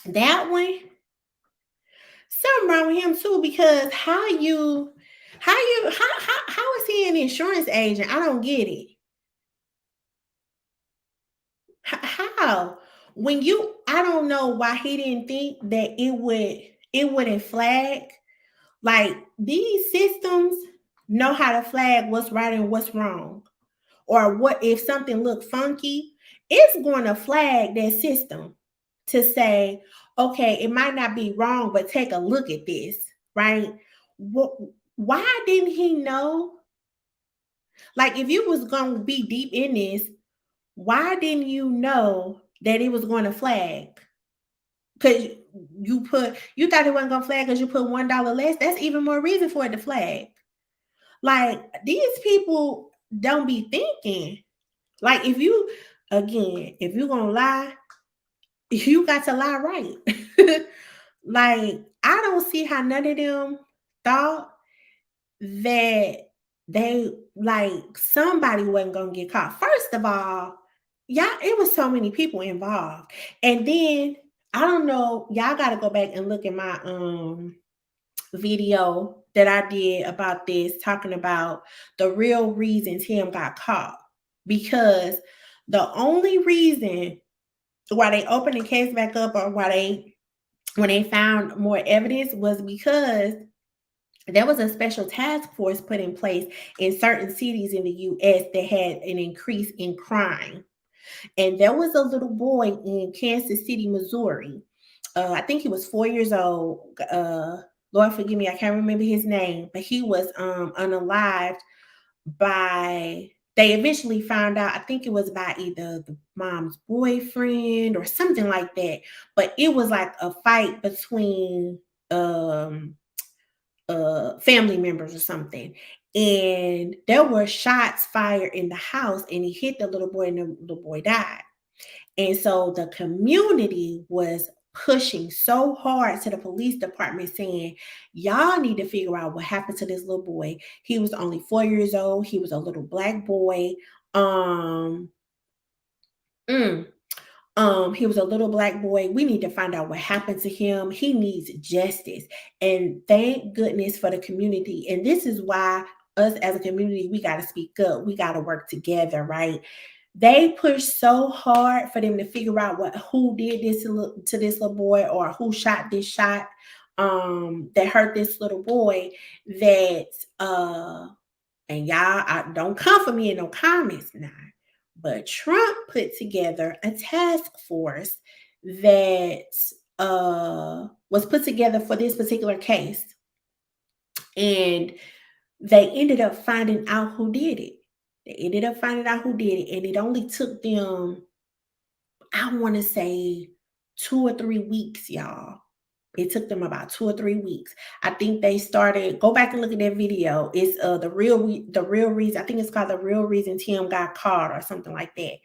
That one, something wrong with him too, because how is he an insurance agent? I don't get it. How? I don't know why he didn't think that it wouldn't flag. Like, these systems know how to flag what's right and what's wrong. Or what if something look funky, it's going to flag that system to say, okay, it might not be wrong, but take a look at this, right? Why didn't he know? Like, if you was going to be deep in this, why didn't you know that it was going to flag? Because you thought it wasn't going to flag because you put $1 less. That's even more reason for it to flag. Like, these people don't be thinking. Like, if you're going to lie, You got to lie right. Like, I don't see how none of them thought that they like somebody wasn't gonna get caught. First of all, y'all, it was so many people involved. And then I don't know, y'all gotta go back and look at my video that I did about this, talking about the real reasons him got caught. Because the only reason why they opened the case back up, or why they when they found more evidence, was because there was a special task force put in place in certain cities in the US that had an increase in crime. And there was a little boy in Kansas City, Missouri. I think he was 4 years old. Lord forgive me, I can't remember his name, but he was unalived by, they eventually found out, I think it was by either the mom's boyfriend or something like that. But it was like a fight between um family members or something. And there were shots fired in the house, and he hit the little boy, and the little boy died. And so the community was pushing so hard to the police department, saying, y'all need to figure out what happened to this little boy. He was only 4 years old. He was a little black boy. Um, mm, he was a little black boy. We need to find out what happened to him. He needs justice. And thank goodness for the community. And this is why us as a community, we got to speak up. We got to work together, right? They pushed so hard for them to figure out who did this to this little boy, or who shot this shot that hurt this little boy, that and y'all, don't come for me in no comments now. But Trump put together a task force that was put together for this particular case. And they ended up finding out who did it. They ended up finding out who did it. And it only took them, I want to say, 2 or 3 weeks, y'all. It took them about 2 or 3 weeks. I think they started. Go back and look at that video. It's the real reason. I think it's called The Real Reason Tim Got Caught, or something like that.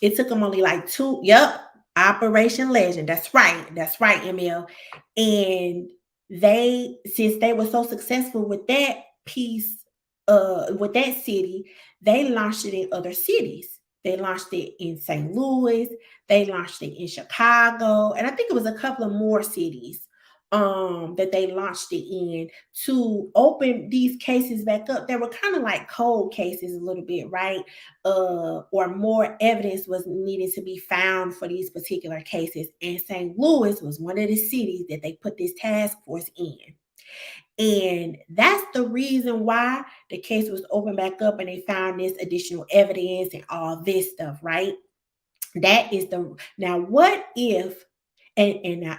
It took them only like two. Yep, Operation Legend. That's right. That's right, ML. And since they were so successful with that piece, with that city, they launched it in other cities. They launched it in St. Louis. They launched it in Chicago, and I think it was a couple of more cities that they launched it in, to open these cases back up. They were kind of like cold cases a little bit, right? Or more evidence was needed to be found for these particular cases. And St. Louis was one of the cities that they put this task force in. And that's the reason why the case was opened back up, and they found this additional evidence and all this stuff, right? That is the now what if and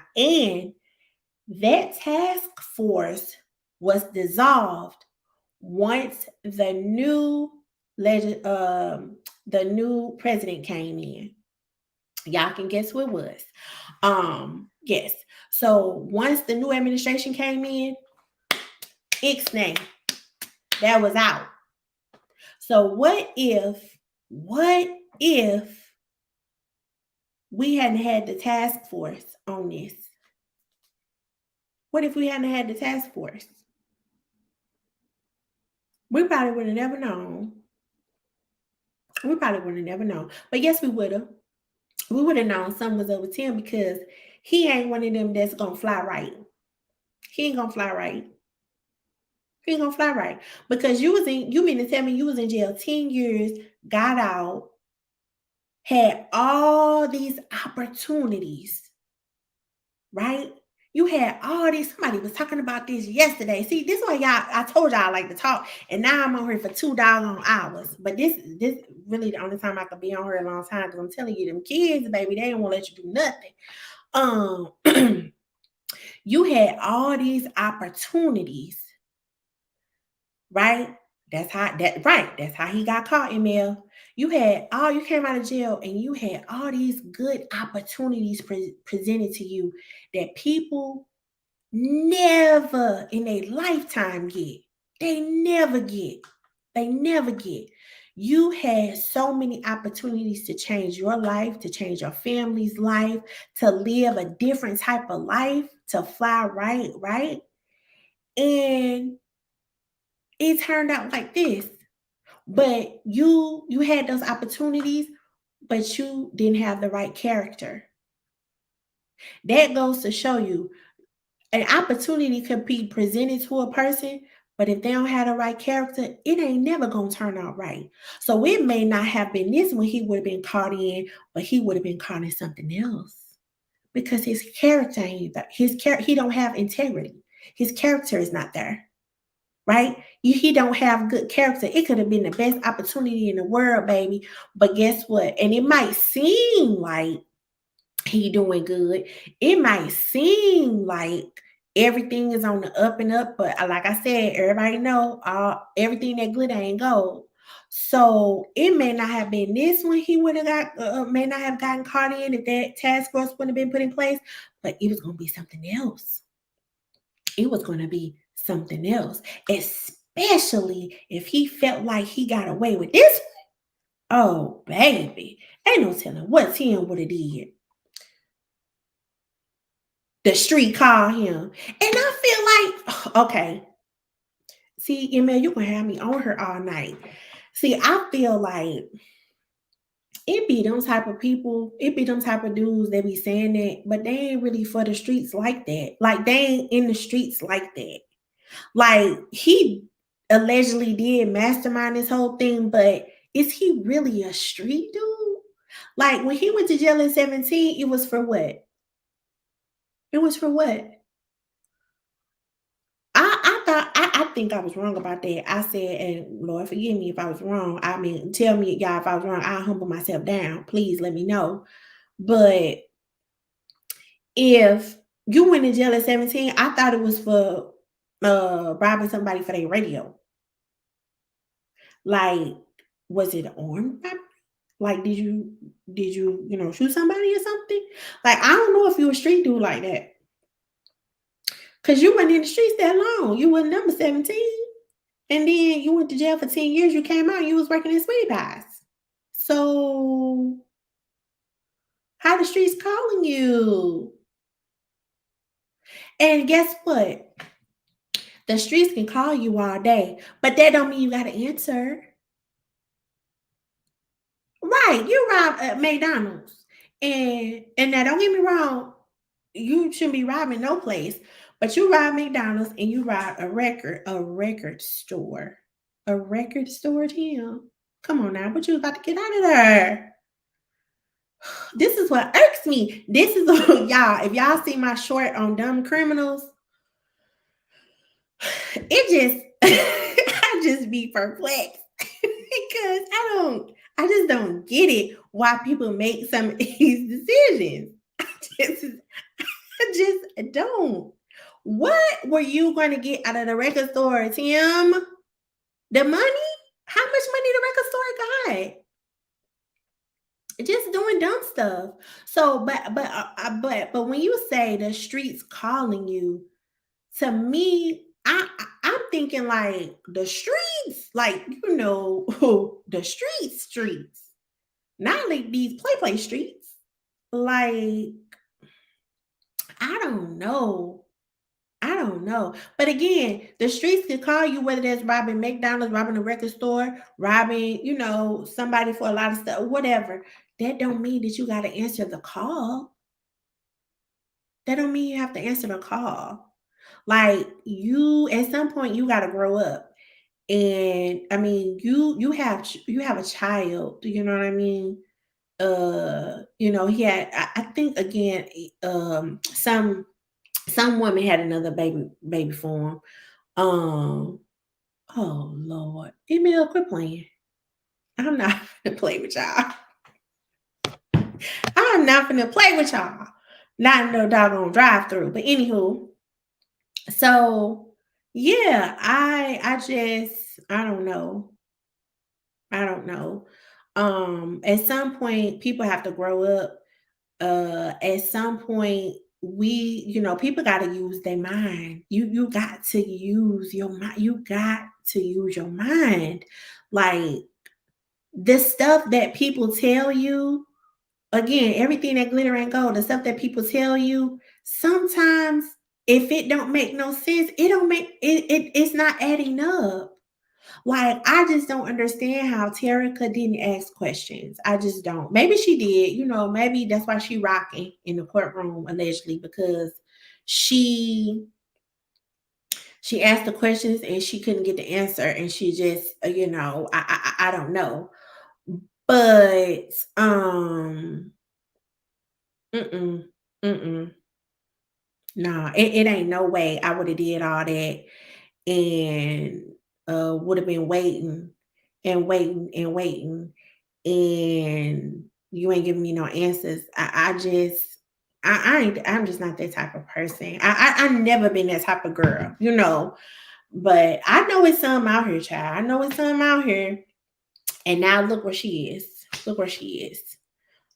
that task force was dissolved once the new president came in. Y'all can guess who it was. Yes. So once the new administration came in, Ixnay, that was out. So what if we hadn't had the task force on this? What if we hadn't had the task force? We probably would have never known. We probably would have never known. But yes, we would have. We would have known something was up with Tim, because he ain't one of them that's gonna fly right. He ain't gonna fly right. He ain't gonna fly right. Because you mean to tell me you was in jail 10 years, got out, had all these opportunities, right? You had all these. Somebody was talking about this yesterday. See, this is why I told y'all I like to talk, and now I'm on here for 2 doggone hours. But this really the only time I could be on here a long time, because I'm telling you, them kids, baby, they don't want to let you do nothing. You had all these opportunities, right? That's how he got caught, Emil. You came out of jail, and you had all these good opportunities presented to you that people never in a lifetime get. They never get. They never get. You had so many opportunities to change your life, to change your family's life, to live a different type of life, to fly right, right? And it turned out like this. But you had those opportunities, but you didn't have the right character. That goes to show you an opportunity could be presented to a person, but if they don't have the right character, it ain't never gonna turn out right. So it may not have been this one he would have been caught in, but he would have been caught in something else because his character ain't that. He don't have integrity. His character is not there, right? He don't have good character. It could have been the best opportunity in the world, baby. But guess what? And it might seem like he doing good. It might seem like everything is on the up and up, but like I said, everybody know everything that glitter ain't gold. So it may not have been this one he would have got, may not have gotten caught in if that task force wouldn't have been put in place, but it was going to be something else. It was going to be something else, especially if he felt like he got away with this one. Oh, baby, ain't no telling what Tim would have did. The street called him. And I feel like, okay, see, Emil, you can have me on her all night. See, I feel like it be them type of people, it be them type of dudes that be saying that, but they ain't really for the streets like that. Like they ain't in the streets like that. Like he allegedly did mastermind this whole thing, but is he really a street dude? Like when he went to jail at 17, it was for what? It was for what? I thought I think I was wrong about that. I said, and Lord forgive me if I was wrong. I mean, tell me, y'all, if I was wrong. I'll humble myself down. Please let me know. But if you went to jail at 17, I thought it was for robbing somebody for their radio. Like, was it armed robbery? Like, did you shoot somebody or something? Like, I don't know if you a street dude like that. Cause you weren't in the streets that long. You wasn't number 17. And then you went to jail for 10 years. You came out, you was working in sweet pies. So how the streets calling you? And guess what? The streets can call you all day, but that don't mean you gotta answer. Right. You robbed at McDonald's. And now don't get me wrong, you shouldn't be robbing no place, but you rob McDonald's and you rob a record store. A record store, Tim. Come on now, but you was about to get out of there. This is what irks me. This is y'all. If y'all see my short on dumb criminals, it just I just be perplexed because I just don't get it why people make some of these decisions. Just I just don't. What were you going to get out of the record store, Tim? The money? How much money the record store got? Just doing dumb stuff. So, but when you say the streets calling you, to me, I'm thinking like the streets, like the streets, not like these play streets. Like I don't know. I don't know. But again, the streets can call you whether that's robbing McDonald's, robbing a record store, robbing, somebody for a lot of stuff, whatever. That don't mean that you got to answer the call. That don't mean you have to answer the call. Like you, at some point, you got to grow up. And I mean, you have a child. You know what I mean? He had. I think again, some woman had another baby for him. Um, oh Lord, Emil, quit playing. I'm not gonna play with y'all. I'm not gonna play with y'all. Not no doggone drive through. But anywho, so yeah, I don't know. I don't know. At some point, people have to grow up. At some point, people got to use their mind. You got to use your mind. You got to use your mind. Like the stuff that people tell you, again, everything that glitter ain't gold, the stuff that people tell you, sometimes if it don't make no sense, it don't make it's not adding up. Like, I just don't understand how Tarika didn't ask questions. I just don't. Maybe she did, maybe that's why she rocking in the courtroom allegedly, because she she asked the questions and she couldn't get the answer, and she just I don't know. But mm-mm, mm-mm. Nah, it ain't no way I would have did all that and would have been waiting and waiting and waiting, and you ain't giving me no answers. I'm just not that type of person. I've never been that type of girl, but I know it's some out here, child. I know it's some out here. And now look where she is. Look where she is.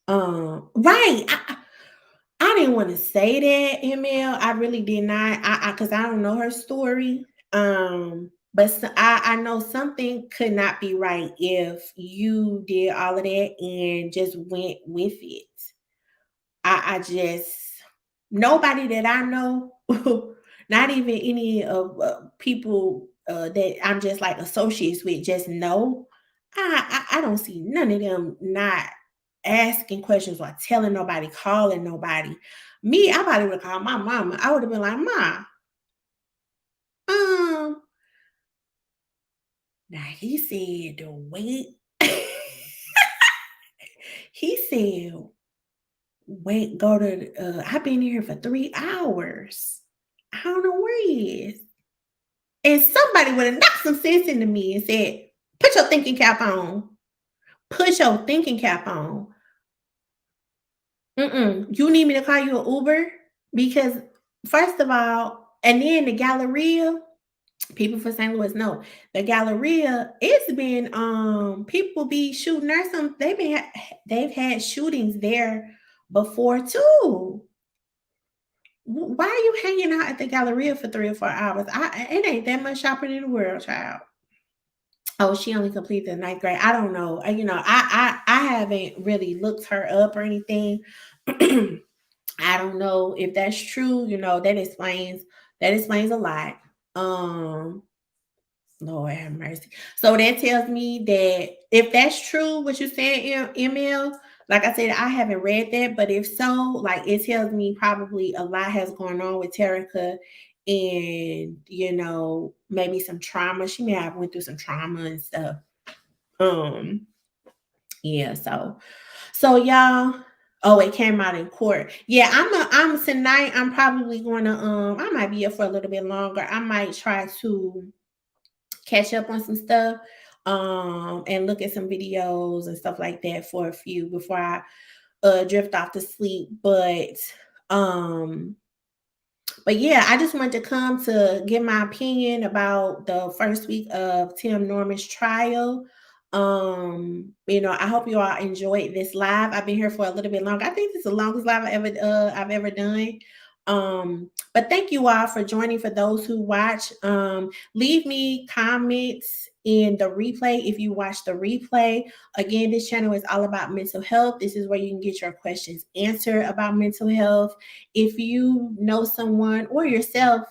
Right. I didn't want to say that, ML. I really did not. Because I don't know her story. But I know something could not be right if you did all of that and just went with it. I just nobody that I know, not even any of people that I'm just like associates with, just know. I don't see none of them not asking questions or telling nobody, calling nobody. Me, I probably would have called my mama. I would have been like, "Ma, um, now he said to wait." He said, "Wait, go to. I've been here for 3 hours. I don't know where he is." And somebody would have knocked some sense into me and said, "Put your thinking cap on. Put your thinking cap on. You need me to call you an Uber?" Because first of all, and then the Galleria, people from St. Louis know the Galleria. It's been people be shooting there. They've had shootings there before too. Why are you hanging out at the Galleria for 3 or 4 hours? It ain't that much shopping in the world, child. Oh, she only completed the ninth grade. I don't know. I haven't really looked her up or anything. I don't know if that's true. That explains a lot. Um, Lord have mercy. So that tells me that if that's true, what you're saying, ML, like I said, I haven't read that, but if so, like it tells me probably a lot has gone on with Tarika, and maybe some trauma. She may have went through some trauma and stuff. Um, yeah, so y'all. Oh, it came out in court. Yeah, I'm tonight. I'm probably gonna I might be up for a little bit longer. I might try to catch up on some stuff and look at some videos and stuff like that for a few before I drift off to sleep. Um but yeah, I just wanted to come to give my opinion about the first week of Tim Norman's trial. I hope you all enjoyed this live. I've been here for a little bit longer. I think this is the longest live I've ever done. But thank you all for joining. For those who watch, leave me comments in the replay if you watch the replay. Again, this channel is all about mental health. This is where you can get your questions answered about mental health. If you know someone or yourself,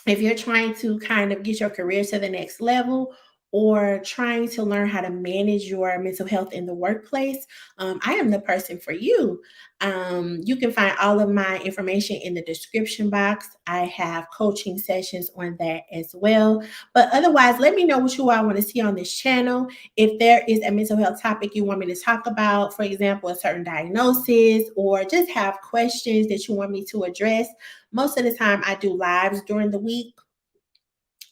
if you're trying to kind of get your career to the next level or trying to learn how to manage your mental health in the workplace, I am the person for you. You can find all of my information in the description box. I have coaching sessions on that as well. But otherwise, let me know what you all want to see on this channel. If there is a mental health topic you want me to talk about, for example, a certain diagnosis, or just have questions that you want me to address, most of the time I do lives during the week.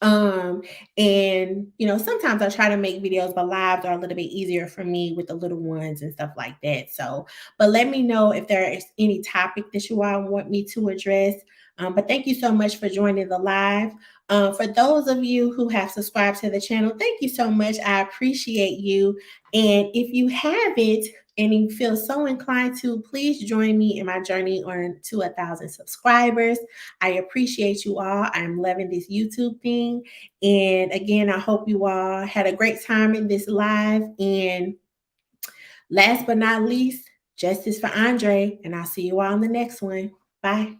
Um, and sometimes I try to make videos, but lives are a little bit easier for me with the little ones and stuff like that. So, but let me know if there is any topic that you all want me to address. But thank you so much for joining the live. For those of you who have subscribed to the channel, thank you so much. I appreciate you. And if you haven't, and you feel so inclined to, please join me in my journey on to 1,000 subscribers. I appreciate you all. I'm loving this YouTube thing. And again, I hope you all had a great time in this live. And last but not least, justice for Andre. And I'll see you all in the next one. Bye.